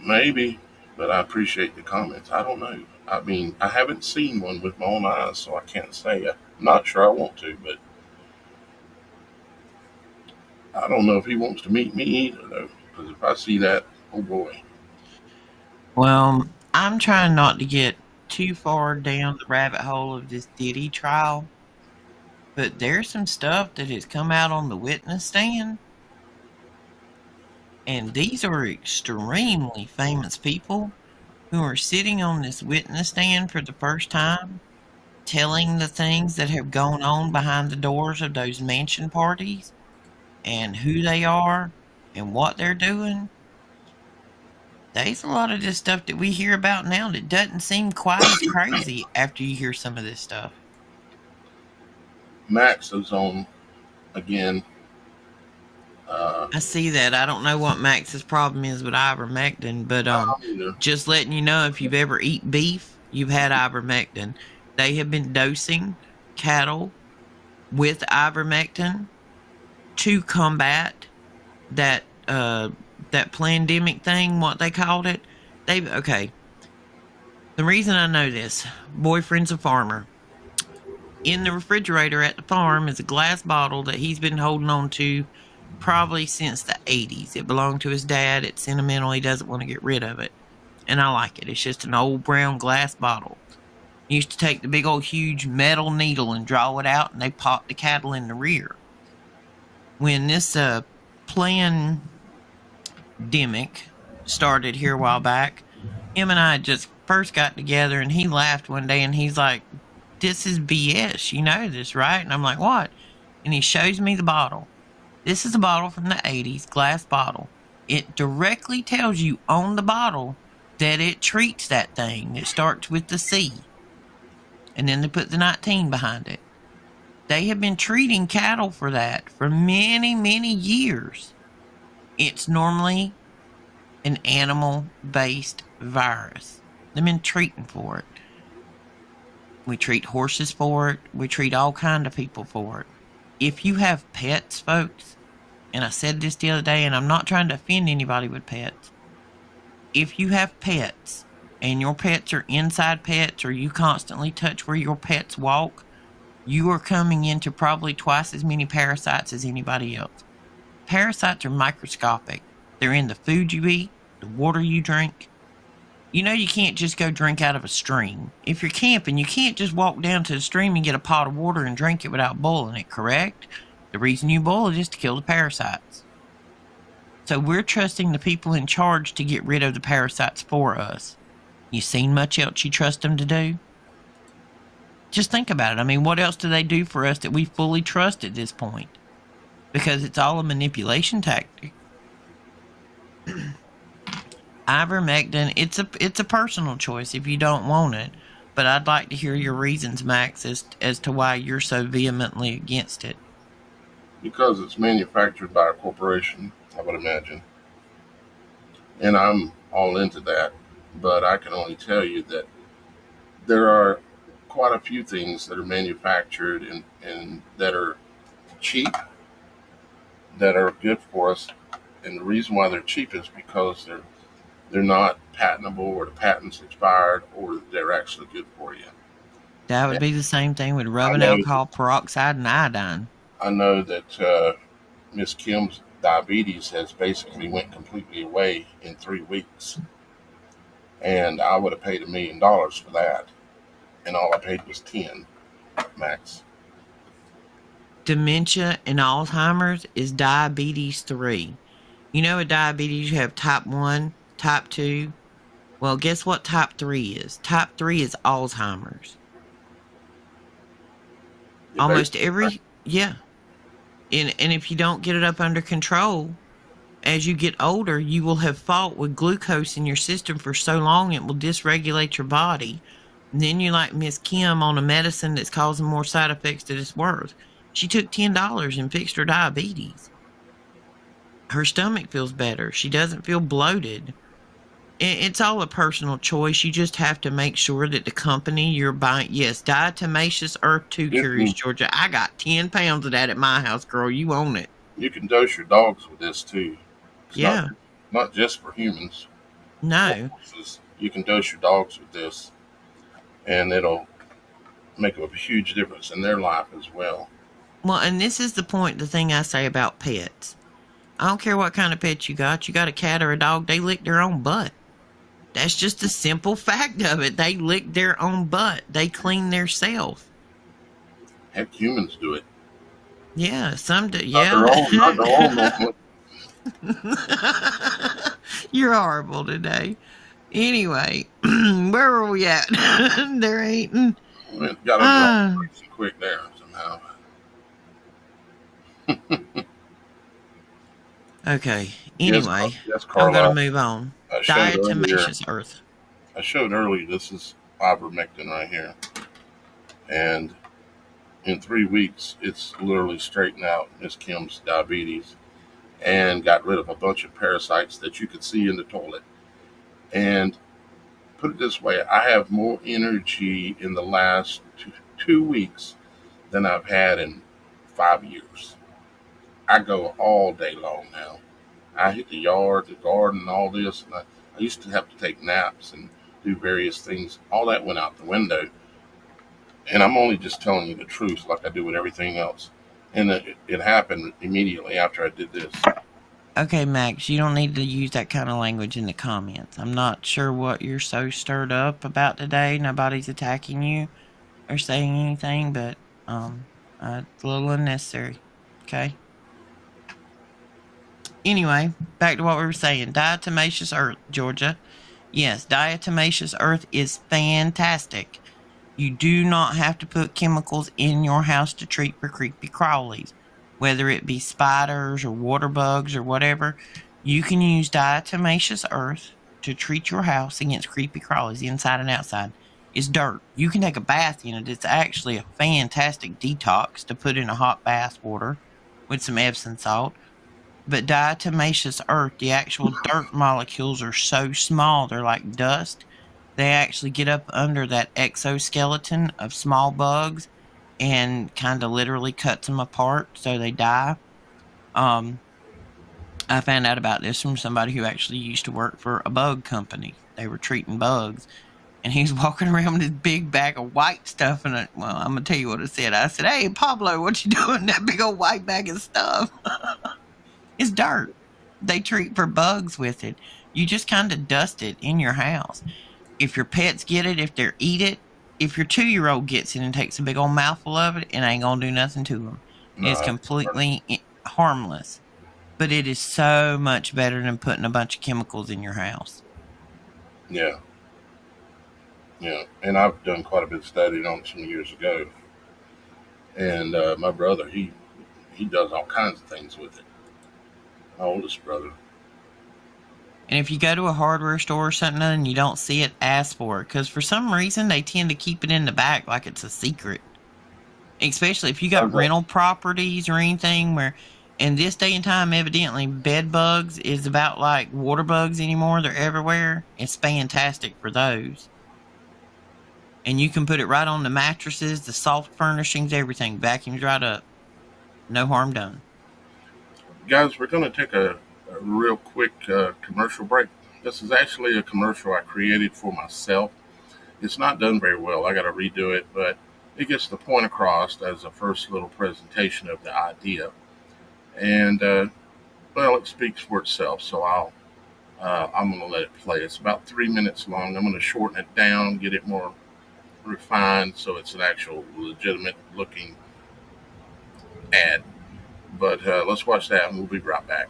Maybe, but I appreciate the comments. I don't know. I mean, I haven't seen one with my own eyes, so I can't say. I'm not sure I want to, but I don't know if he wants to meet me either, though, because if I see that, oh boy. Well, I'm trying not to get too far down the rabbit hole of this Diddy trial, but there's some stuff that has come out on the witness stand. And these are extremely famous people who are sitting on this witness stand for the first time, telling the things that have gone on behind the doors of those mansion parties and who they are and what they're doing. There's a lot of this stuff that we hear about now that doesn't seem quite as crazy after you hear some of this stuff. Max is on again. I see that. I don't know what Max's problem is with ivermectin, but just letting you know, if you've ever eaten beef, you've had ivermectin. They have been dosing cattle with ivermectin to combat that pandemic thing, what they called it. The reason I know this, boyfriend's a farmer. In the refrigerator at the farm is a glass bottle that he's been holding on to probably since the 80s. It belonged to his dad. It's sentimental. He doesn't want to get rid of it. And I like it. It's just an old brown glass bottle. Used to take the big old huge metal needle and draw it out, and they popped the cattle in the rear. When this pandemic started here a while back, him and I just first got together, and he laughed one day, and he's like, "This is BS. You know this, right?" And I'm like, "What?" And he shows me the bottle. This is a bottle from the 80s, glass bottle. It directly tells you on the bottle that it treats that thing. It starts with the C. And then they put the 19 behind it. They have been treating cattle for that for many, many years. It's normally an animal-based virus. They've been treating for it. We treat horses for it. We treat all kind of people for it. If you have pets, folks, and I said this the other day, and I'm not trying to offend anybody with pets. If you have pets, and your pets are inside pets, or you constantly touch where your pets walk, you are coming into probably twice as many parasites as anybody else. Parasites are microscopic. They're in the food you eat, the water you drink. You know you can't just go drink out of a stream. If you're camping, you can't just walk down to the stream and get a pot of water and drink it without boiling it, correct? The reason you boil is just to kill the parasites. So we're trusting the people in charge to get rid of the parasites for us. You seen much else you trust them to do? Just think about it. I mean, what else do they do for us that we fully trust at this point? Because it's all a manipulation tactic. Ivermectin, it's a personal choice if you don't want it. But I'd like to hear your reasons, Max, as to why you're so vehemently against it. Because it's manufactured by a corporation, I would imagine. And I'm all into that. But I can only tell you that there are quite a few things that are manufactured and that are cheap, that are good for us. And the reason why they're cheap is because they're not patentable, or the patent's expired, or they're actually good for you. That would be the same thing with rubbing alcohol peroxide and iodine. I know that Miss Kim's diabetes has basically went completely away in 3 weeks. And I would have paid $1 million for that. And all I paid was 10, Max. Dementia and Alzheimer's is diabetes 3. You know, with diabetes, you have type 1, type 2. Well, guess what type 3 is? Type 3 is Alzheimer's. Almost every, yeah. And if you don't get it up under control, as you get older, you will have fought with glucose in your system for so long it will dysregulate your body. And then you're like Miss Kim on a medicine that's causing more side effects than it's worth. She took $10 and fixed her diabetes. Her stomach feels better. She doesn't feel bloated. It's all a personal choice. You just have to make sure that the company you're buying... Yes, Diatomaceous Earth 2 Curious, Georgia. I got 10 pounds of that at my house, girl. You own it. You can dose your dogs with this, too. It's yeah. Not just for humans. No. You can dose your dogs with this, and it'll make a huge difference in their life as well. Well, and this is the thing I say about pets. I don't care what kind of pet you got. You got a cat or a dog, they lick their own butt. That's just a simple fact of it. They lick their own butt. They clean their self. Heck, humans do it. Yeah, some do. Yeah. Not their own. You're horrible today. Anyway, where were we at? They're eating. We got to do quick there somehow. Okay. Anyway, yes, I'm going to move on. I showed earlier. Diatomaceous earth. I showed earlier. This is ivermectin right here, and in 3 weeks, it's literally straightened out Miss Kim's diabetes and got rid of a bunch of parasites that you could see in the toilet. And put it this way, I have more energy in the last 2 weeks than I've had in 5 years. I go all day long now. I hit the yard, the garden, all this, and I used to have to take naps and do various things. All that went out the window. And I'm only just telling you the truth like I do with everything else. And it happened immediately after I did this. Okay, Max, you don't need to use that kind of language in the comments. I'm not sure what you're so stirred up about today. Nobody's attacking you or saying anything, but it's a little unnecessary. Okay? Anyway, back to what we were saying. Diatomaceous earth, Georgia. Yes, diatomaceous earth is fantastic. You do not have to put chemicals in your house to treat for creepy crawlies. Whether it be spiders or water bugs or whatever, you can use diatomaceous earth to treat your house against creepy crawlies inside and outside. It's dirt. You can take a bath in it. It's actually a fantastic detox to put in a hot bath water with some Epsom salt. But diatomaceous earth, the actual dirt molecules are so small, they're like dust. They actually get up under that exoskeleton of small bugs and kind of literally cuts them apart so they die. I found out about this from somebody who actually used to work for a bug company. They were treating bugs. And he was walking around with this big bag of white stuff. And I'm going to tell you what it said. I said, "Hey, Pablo, what you doing that big old white bag of stuff?" It's dirt. They treat for bugs with it. You just kind of dust it in your house. If your pets get it, if they eat it, if your 2-year-old gets it and takes a big old mouthful of it, it ain't going to do nothing to them. No, it's completely harmless. But it is so much better than putting a bunch of chemicals in your house. Yeah. Yeah. And I've done quite a bit of studying on it some years ago. And my brother, he does all kinds of things with it. My oldest brother. And if you go to a hardware store or something and you don't see it, ask for it. Because for some reason, they tend to keep it in the back like it's a secret. Especially if you got rental properties or anything where, in this day and time, evidently, bed bugs is about like water bugs anymore. They're everywhere. It's fantastic for those. And you can put it right on the mattresses, the soft furnishings, everything. Vacuums right up. No harm done. Guys, we're going to take a real quick commercial break. This is actually a commercial I created for myself. It's not done very well. I got to redo it, but it gets the point across as a first little presentation of the idea. And, well, it speaks for itself, so I'm going to let it play. It's about 3 minutes long. I'm going to shorten it down, get it more refined so it's an actual legitimate looking ad. But let's watch that and we'll be right back.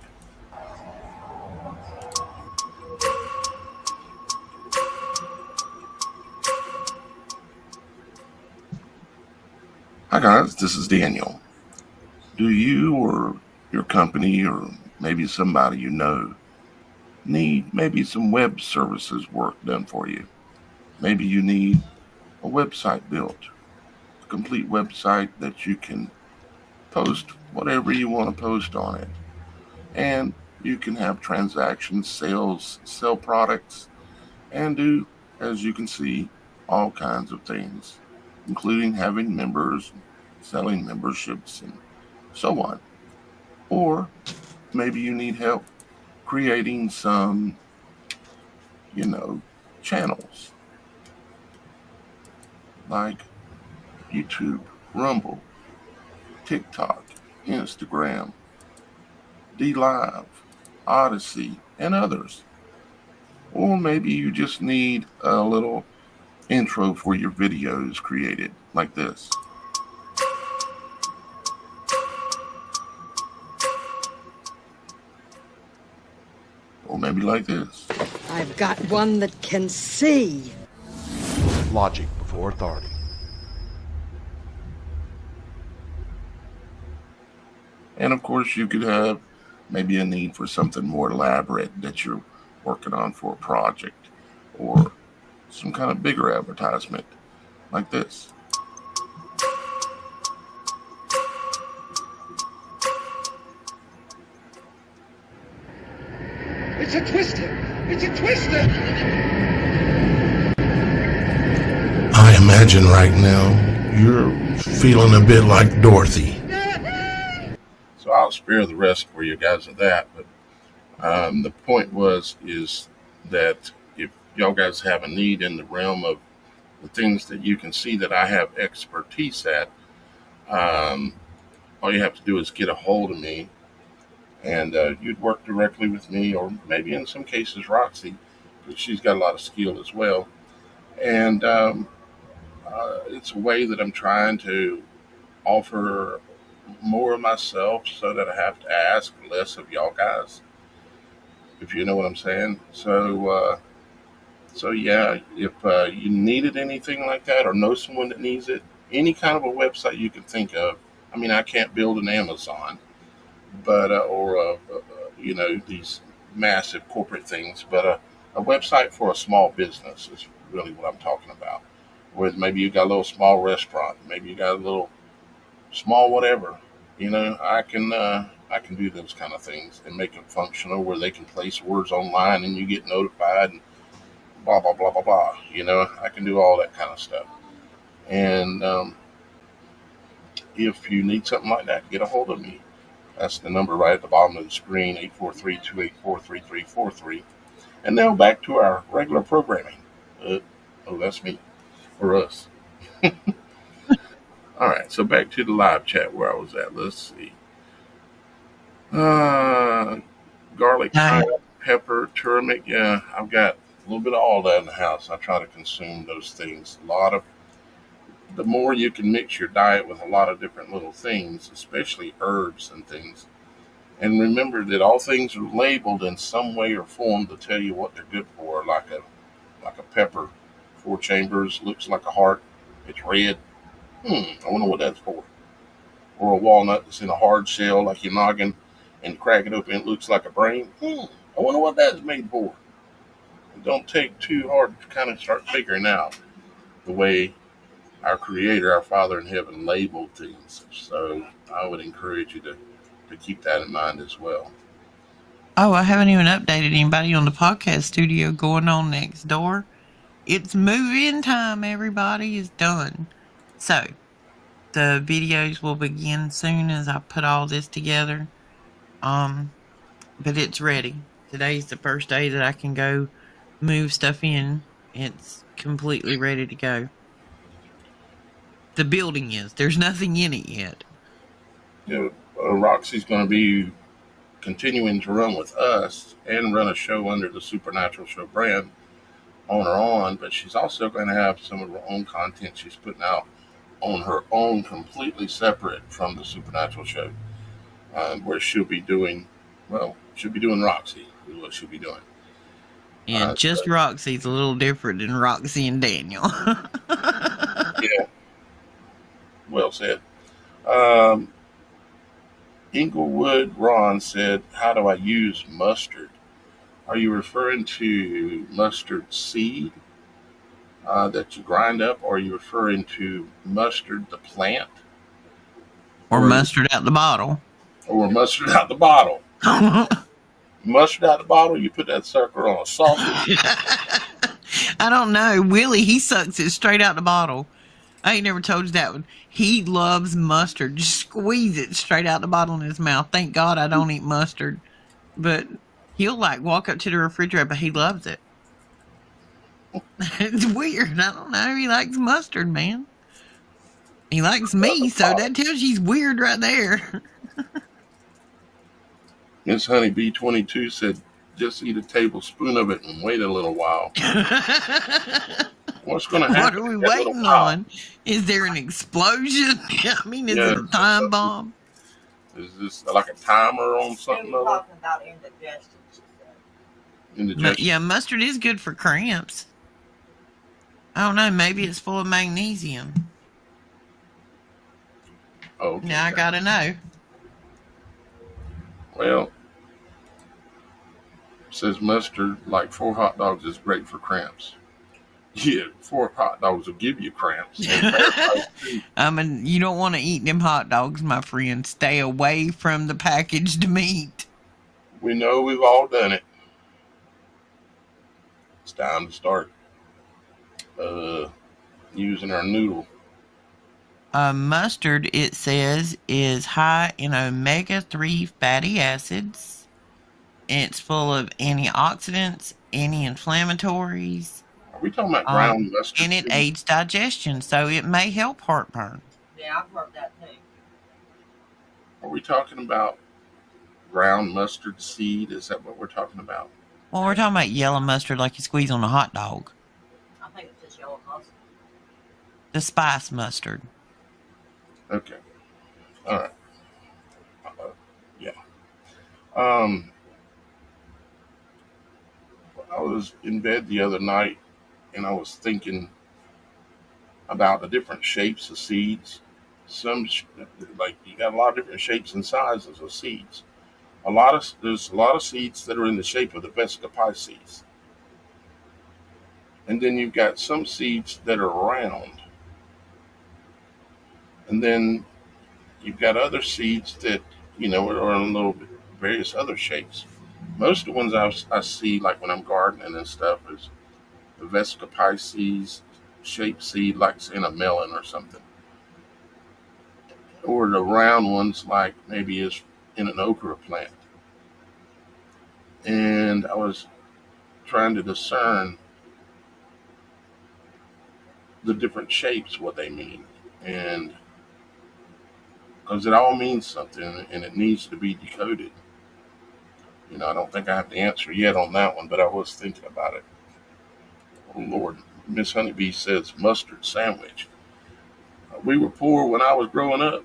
Hi guys, this is Daniel. Do you or your company or maybe somebody you know need maybe some web services work done for you? Maybe you need a website built, a complete website that you can post whatever you want to post on it. And you can have transactions, sales, sell products, and do, as you can see, all kinds of things, including having members, selling memberships, and so on. Or maybe you need help creating some, channels like YouTube, Rumble, TikTok, Instagram, DLive, Odyssey, and others. Or maybe you just need a little intro for your videos created like this. Or maybe like this. I've got one that can see. Logic before authority. And of course, you could have maybe a need for something more elaborate that you're working on for a project or some kind of bigger advertisement like this. It's a twister! It's a twister! I imagine right now you're feeling a bit like Dorothy. So I'll spare the rest for you guys of that. But the point is that if y'all guys have a need in the realm of the things that you can see that I have expertise at, all you have to do is get a hold of me, and you'd work directly with me, or maybe in some cases Roxy, because she's got a lot of skill as well. And it's a way that I'm trying to offer more of myself so that I have to ask less of y'all guys, if you know what I'm saying. So yeah, if you needed anything like that or know someone that needs it, any kind of a website you can think of. I mean, I can't build an Amazon, but these massive corporate things, but a website for a small business is really what I'm talking about. Where maybe you got a little small restaurant, maybe you got a little small whatever. I can do those kind of things and make it functional where they can place orders online and you get notified and blah blah blah blah blah. I can do all that kind of stuff. And if you need something like that, get a hold of me. That's the number right at the bottom of the screen, 843-284-3343. And now back to our regular programming. That's me, or us. All right, so back to the live chat where I was at. Let's see. Garlic, pepper, turmeric. Yeah, I've got a little bit of all that in the house. I try to consume those things. The more you can mix your diet with a lot of different little things, especially herbs and things. And remember that all things are labeled in some way or form to tell you what they're good for. Like a pepper, 4 chambers, looks like a heart. It's red. I wonder what that's for. Or a walnut that's in a hard shell like your noggin, and crack it open, it looks like a brain. I wonder what that's made for. It don't take too hard to kind of start figuring out the way our Creator, our Father in heaven, labeled things. So I would encourage you to keep that in mind as well. Oh, I haven't even updated anybody on the podcast studio going on next door. It's move-in time, everybody is done. So, the videos will begin soon as I put all this together. But it's ready. Today's the first day that I can go move stuff in. It's completely ready to go. The building is. There's nothing in it yet. Roxy's going to be continuing to run with us and run a show under the Supernatural.Show brand on her own, but she's also going to have some of her own content she's putting out on her own, completely separate from the Supernatural.Show, where she'll be doing Roxy is what she'll be doing. And Roxy's a little different than Roxy and Daniel. Yeah. Well said. Inglewood Ron said, how do I use mustard? Are you referring to mustard seed that you grind up, or are you referring to mustard the plant? Or mustard out the bottle. Or mustard out the bottle. Mustard out the bottle, you put that sucker on a sausage. I don't know. Willie, he sucks it straight out the bottle. I ain't never told you that one. He loves mustard. Just squeeze it straight out the bottle in his mouth. Thank God I don't eat mustard. But he'll walk up to the refrigerator, but he loves it. It's weird. I don't know. He likes mustard, man. He likes me, so that tells you he's weird right there. Miss Honeybee 22 said, just eat a tablespoon of it and wait a little while. What's going to happen? What are we waiting on? Is there an explosion? I mean, is it a time bomb? Is this like a timer on something? We're talking about indigestion, she said. Indigestion? Yeah, mustard is good for cramps. I don't know. Maybe it's full of magnesium. Oh, okay. Now I got to know. Well, says mustard, like 4 hot dogs, is great for cramps. Yeah, 4 hot dogs will give you cramps. You don't want to eat them hot dogs, my friend. Stay away from the packaged meat. We know we've all done it. It's time to start using our noodle. Mustard, it says, is high in omega-3 fatty acids. It's full of antioxidants, anti-inflammatories. Are we talking about ground mustard? And it aids digestion, so it may help heartburn. Yeah, I've heard that too. Are we talking about ground mustard seed? Is that what we're talking about? Well, we're talking about yellow mustard like you squeeze on a hot dog. I think it's just yellow mustard. The spice mustard. Okay. All right. Yeah. I was in bed the other night and I was thinking about the different shapes of seeds. Like you got a lot of different shapes and sizes of seeds. There's a lot of seeds that are in the shape of the Pisces. And then you've got some seeds that are round. And then you've got other seeds that, are in little various other shapes. Most of the ones I see, like when I'm gardening and stuff, is the Pisces shaped seed, like in a melon or something. Or the round ones, like maybe is in an okra plant. And I was trying to discern the different shapes, what they mean. And because it all means something and it needs to be decoded. I don't think I have the answer yet on that one, but I was thinking about it. Oh, Lord. Miss Honeybee says mustard sandwich. We were poor when I was growing up,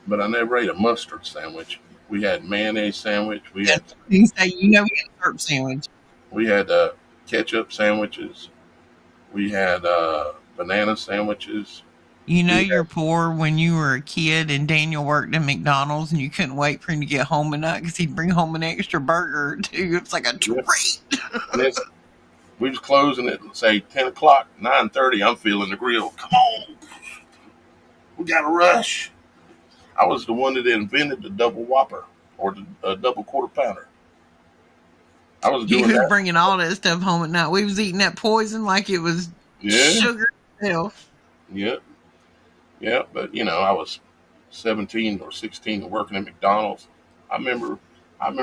but I never ate a mustard sandwich. We had mayonnaise sandwich. We had we had a herb sandwich. We had ketchup sandwiches. We had banana sandwiches. You're poor when you were a kid and Daniel worked at McDonald's and you couldn't wait for him to get home at night because he'd bring home an extra burger or two. It was like a treat. We was closing at, say, 10 o'clock, 9:30. I'm feeling the grill. Come on. We got to rush. I was the one that invented the double Whopper or the double quarter pounder. I was doing that. You was bringing all that stuff home at night. We was eating that poison like it was sugar itself. Yep. Yeah, but I was 17 or 16 and working at McDonald's. I remember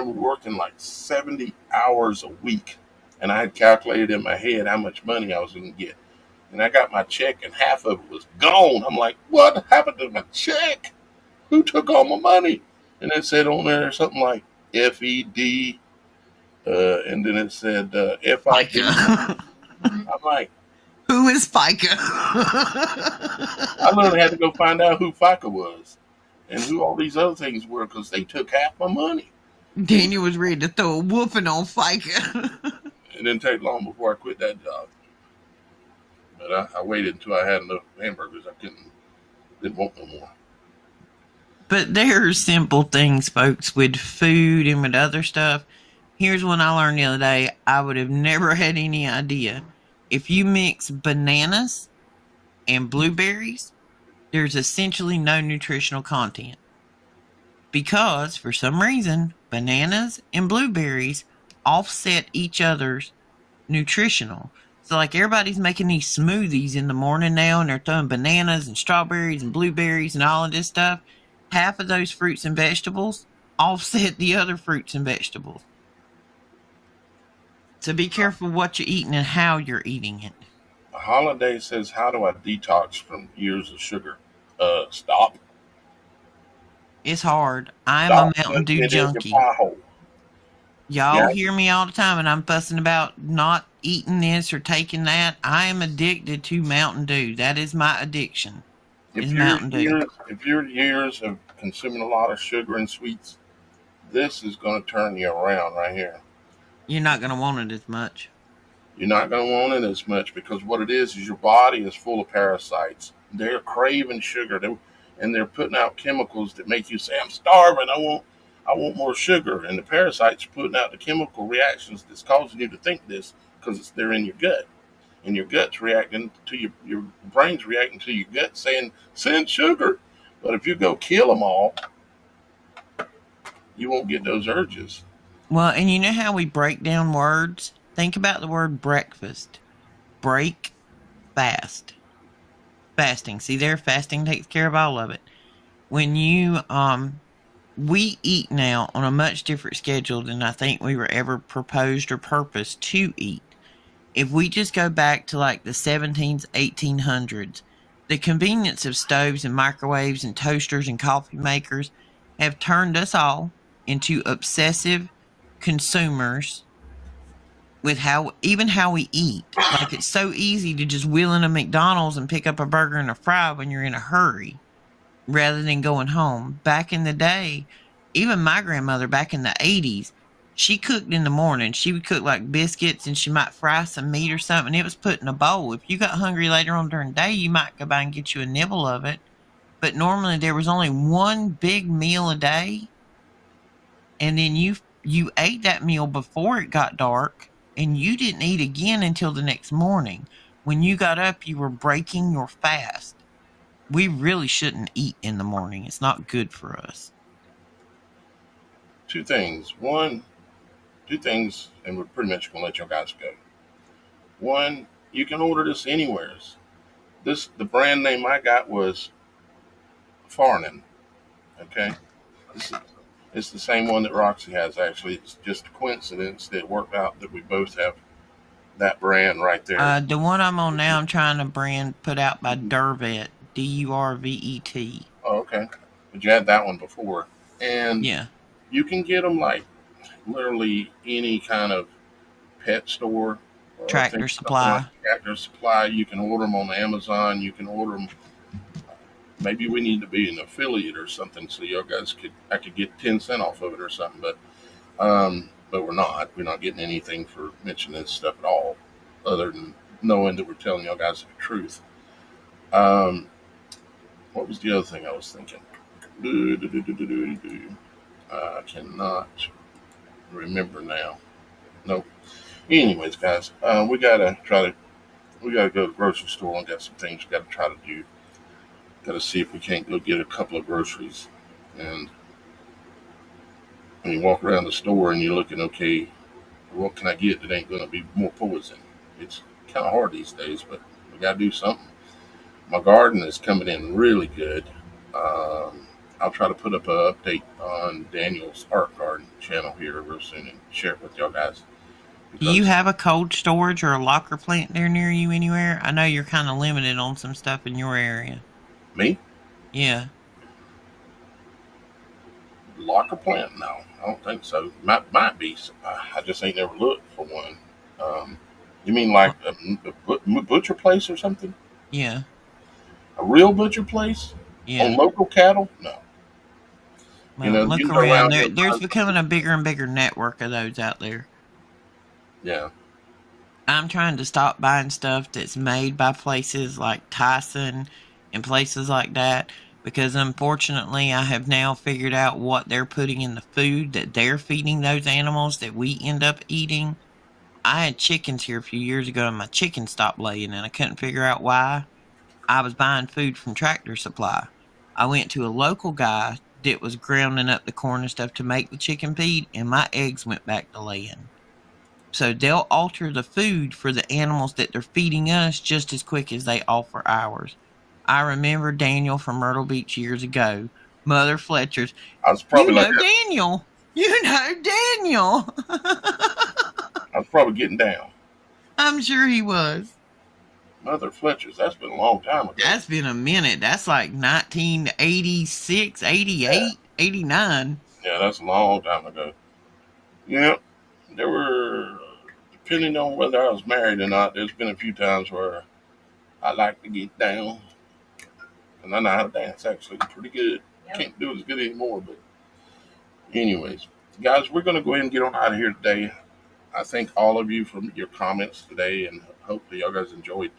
working like 70 hours a week, and I had calculated in my head how much money I was going to get. And I got my check, and half of it was gone. I'm like, what happened to my check? Who took all my money? And it said on there something like FED, and then it said FID. I'm like, who is FICA? I literally had to go find out who FICA was and who all these other things were because they took half my money. Daniel was ready to throw a whooping on FICA. It didn't take long before I quit that job. But I waited until I had enough hamburgers. I didn't want no more. But there are simple things, folks, with food and with other stuff. Here's one I learned the other day. I would have never had any idea. If you mix bananas and blueberries, there's essentially no nutritional content. Because, for some reason, bananas and blueberries offset each other's nutritional. So, like, everybody's making these smoothies in the morning now, and they're throwing bananas and strawberries and blueberries and all of this stuff. Half of those fruits and vegetables offset the other fruits and vegetables. So be careful what you're eating and how you're eating it. Holiday says, how do I detox from years of sugar? Stop. It's hard. I'm a Mountain Dew junkie. Y'all hear me all the time, and I'm fussing about not eating this or taking that. I am addicted to Mountain Dew. That is my addiction. Mountain Dew. If your years of consuming a lot of sugar and sweets, this is going to turn you around right here. You're not going to want it as much. You're not going to want it as much because what it is your body is full of parasites. They're craving sugar, and they're putting out chemicals that make you say, I'm starving. I I want more sugar. And the parasites are putting out the chemical reactions that's causing you to think this because they're in your gut. And your gut's reacting to your brain's reacting to your gut saying, send sugar. But if you go kill them all, you won't get those urges. Well, and you know how we break down words? Think about the word breakfast. Break, fast. Fasting. See there, fasting takes care of all of it. When you, we eat now on a much different schedule than I think we were ever proposed or purposed to eat. If we just go back to like the 1700s, 1800s, the convenience of stoves and microwaves and toasters and coffee makers have turned us all into obsessive consumers with how we eat. Like it's so easy to just wheel in a McDonald's and pick up a burger and a fry when you're in a hurry rather than going home. Back in the day, even my grandmother back in the 80s, she cooked in the morning. She would cook like biscuits and she might fry some meat or something. It was put in a bowl. If you got hungry later on during the day, you might go by and get you a nibble of it. But normally there was only one big meal a day. And then you ate that meal before it got dark and you didn't eat again until the next morning. When you got up, you were breaking your fast. We really shouldn't eat in the morning. It's not good for us. Two things, and we're pretty much gonna let y'all guys go. One, you can order this anywhere. The brand name I got was Farnan. Okay, it's the same one that Roxy has. Actually, it's just a coincidence that it worked out that we both have that brand right there. The one I'm on now, I'm trying to put out by Durvet, Durvet. Oh, okay, but you had that one before, and yeah, you can get them like literally any kind of pet store. Tractor Supply. Tractor Supply. You can order them on Amazon. You can order them. Maybe we need to be an affiliate or something so y'all guys I could get 10 cents off of it or something. But we're not. We're not getting anything for mentioning this stuff at all, other than knowing that we're telling y'all guys the truth. What was the other thing I was thinking? I cannot remember now. Nope. Anyways, guys, we gotta go to the grocery store and got some things we gotta try to do. Gotta see if we can't go get a couple of groceries. And when you walk around the store and you're looking, okay, what can I get that ain't gonna be more poison? It's kind of hard these days, but we gotta do something. My garden is coming in really good. I'll try to put up an update on Daniel's art garden channel here real soon and share it with y'all guys. Do you have a cold storage or a locker plant there near you anywhere? I know you're kind of limited on some stuff in your area. Me? Yeah. Locker plant? No, I don't think so. Might be. I just ain't never looked for one. You mean like a butcher place or something? Yeah. A real butcher place? Yeah. On local cattle? No. Well, look around. There's becoming a bigger and bigger network of those out there. Yeah. I'm trying to stop buying stuff that's made by places like Tyson and places like that because unfortunately I have now figured out what they're putting in the food that they're feeding those animals that we end up eating. I had chickens here a few years ago and my chickens stopped laying and I couldn't figure out why. I was buying food from Tractor Supply. I went to a local guy that was grounding up the corn and stuff to make the chicken feed and my eggs went back to laying. So they'll alter the food for the animals that they're feeding us just as quick as they alter ours. I remember Daniel from Myrtle Beach years ago. Mother Fletcher's. I was probably Daniel. You know Daniel. I was probably getting down. I'm sure he was. Mother Fletcher's. That's been a long time ago. That's been a minute. That's like 1986, 88, 89. Yeah, that's a long time ago. Yeah, there were, depending on whether I was married or not, there's been a few times where I like to get down. And I know how to dance, actually, pretty good. Yep. Can't do it as good anymore, but anyways. Guys, we're going to go ahead and get on out of here today. I thank all of you for your comments today, and hopefully y'all guys enjoyed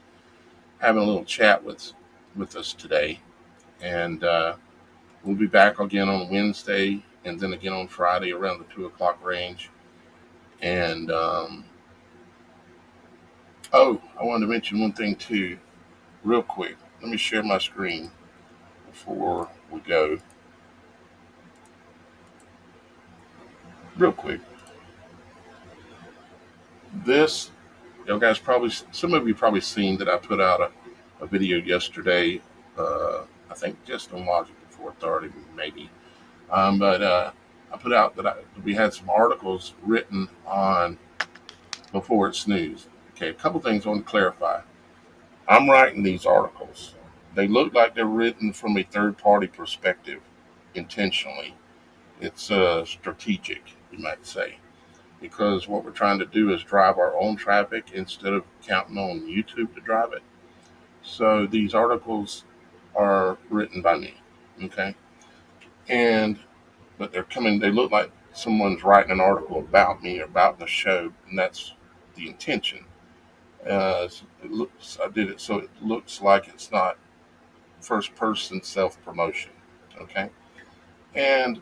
having a little chat with us today. And we'll be back again on Wednesday and then again on Friday around the 2 o'clock range. And I wanted to mention one thing too, real quick. Let me share my screen before we go. Real quick. This, guys, some of you probably seen that I put out a video yesterday. I think just on Logic Before Authority, maybe. But I put out that we had some articles written on Before It's News. Okay, a couple things I want to clarify. I'm writing these articles. They look like they're written from a third-party perspective intentionally. It's strategic, you might say, because what we're trying to do is drive our own traffic instead of counting on YouTube to drive it. So these articles are written by me, okay? But they look like someone's writing an article about me or about the show, and that's the intention. I did it so it looks like it's not first person self-promotion, okay? And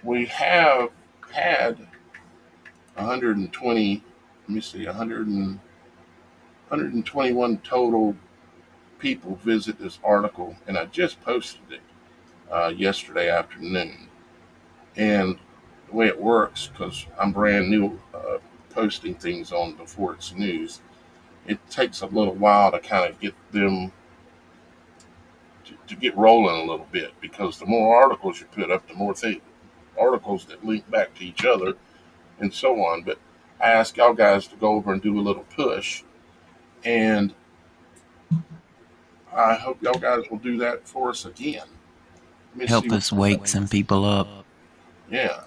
we have had 121 total people visit this article, and I just posted it yesterday afternoon. And the way it works, because I'm brand new posting things on Before It's News, it takes a little while to kind of get them to get rolling a little bit, because the more articles you put up, the more articles that link back to each other and so on. But I ask y'all guys to go over and do a little push, and I hope y'all guys will do that for us again. Help us wake some people up. Yeah.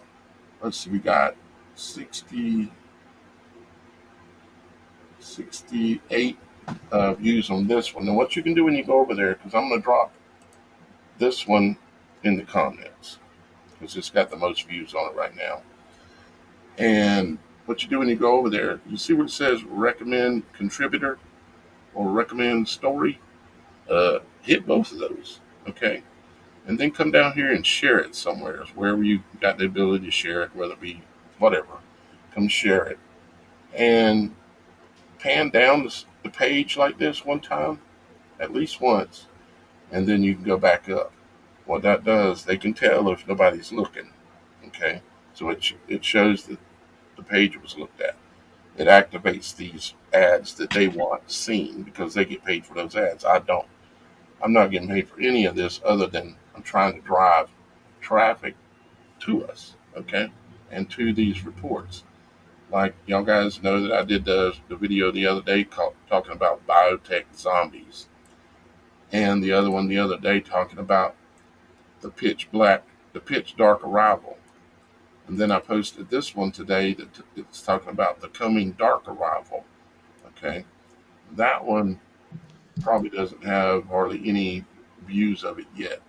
Let's see, we got 68 views on this one. Now, what you can do when you go over there, because I'm going to drop this one in the comments, because it's got the most views on it right now. And what you do when you go over there, you see what it says, recommend contributor or recommend story? Hit both of those, okay? And then come down here and share it somewhere, wherever you got the ability to share it, whether it be whatever. Come share it. And pan down the page like this one time, at least once, and then you can go back up. What that does, they can tell if nobody's looking, okay? So it shows that the page was looked at. It activates these ads that they want seen, because they get paid for those ads. I don't. I'm not getting paid for any of this other than I'm trying to drive traffic to us, okay, and to these reports. Like, y'all guys know that I did the video the other day talking about biotech zombies, and the other one the other day talking about the pitch dark arrival. And then I posted this one today that it's talking about the coming dark arrival, okay. That one probably doesn't have hardly any views of it yet.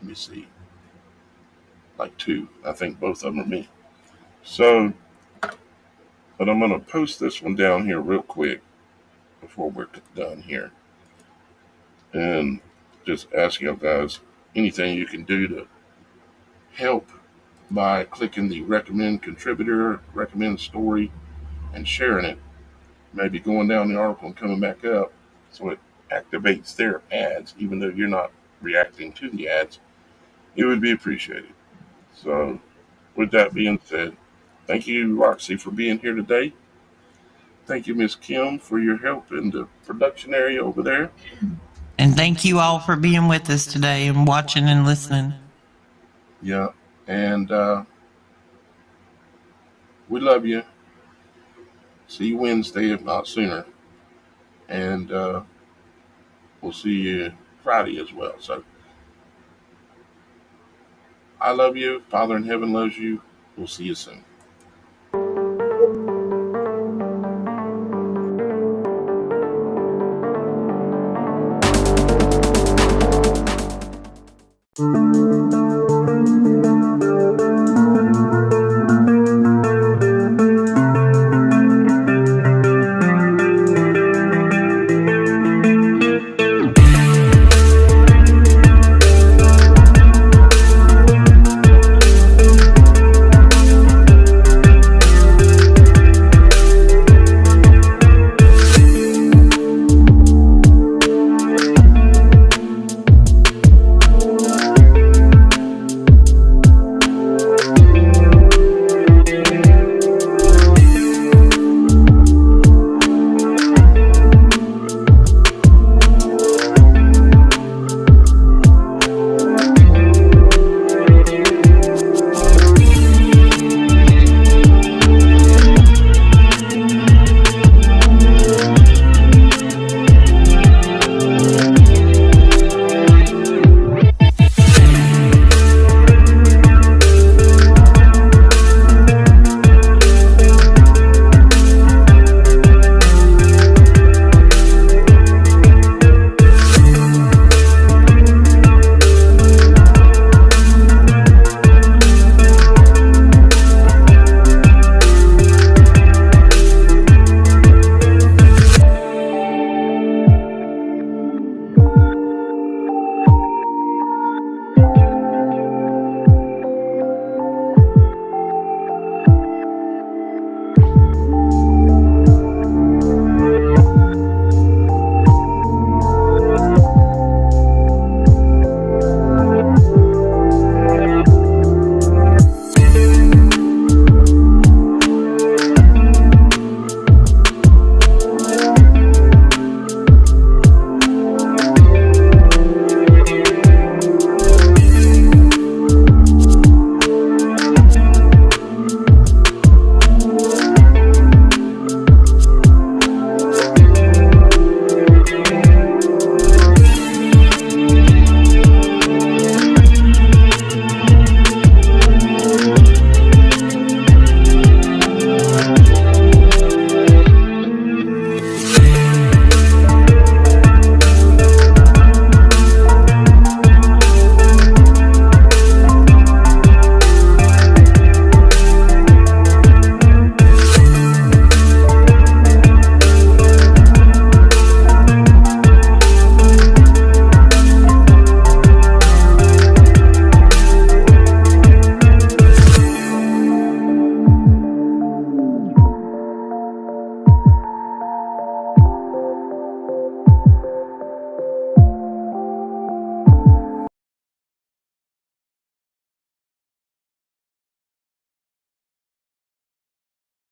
Let me see. Like 2. I think both of them are me. So, but I'm going to post this one down here real quick before we're done here. And just ask you guys anything you can do to help by clicking the recommend contributor, recommend story, and sharing it. Maybe going down the article and coming back up so it activates their ads, even though you're not reacting to the ads. It would be appreciated. So, with that being said, thank you, Roxy, for being here today. Thank you, Miss Kim, for your help in the production area over there. And thank you all for being with us today and watching and listening. Yeah, and we love you. See you Wednesday, if not sooner. And we'll see you Friday as well. So, I love you. Father in heaven loves you. We'll see you soon.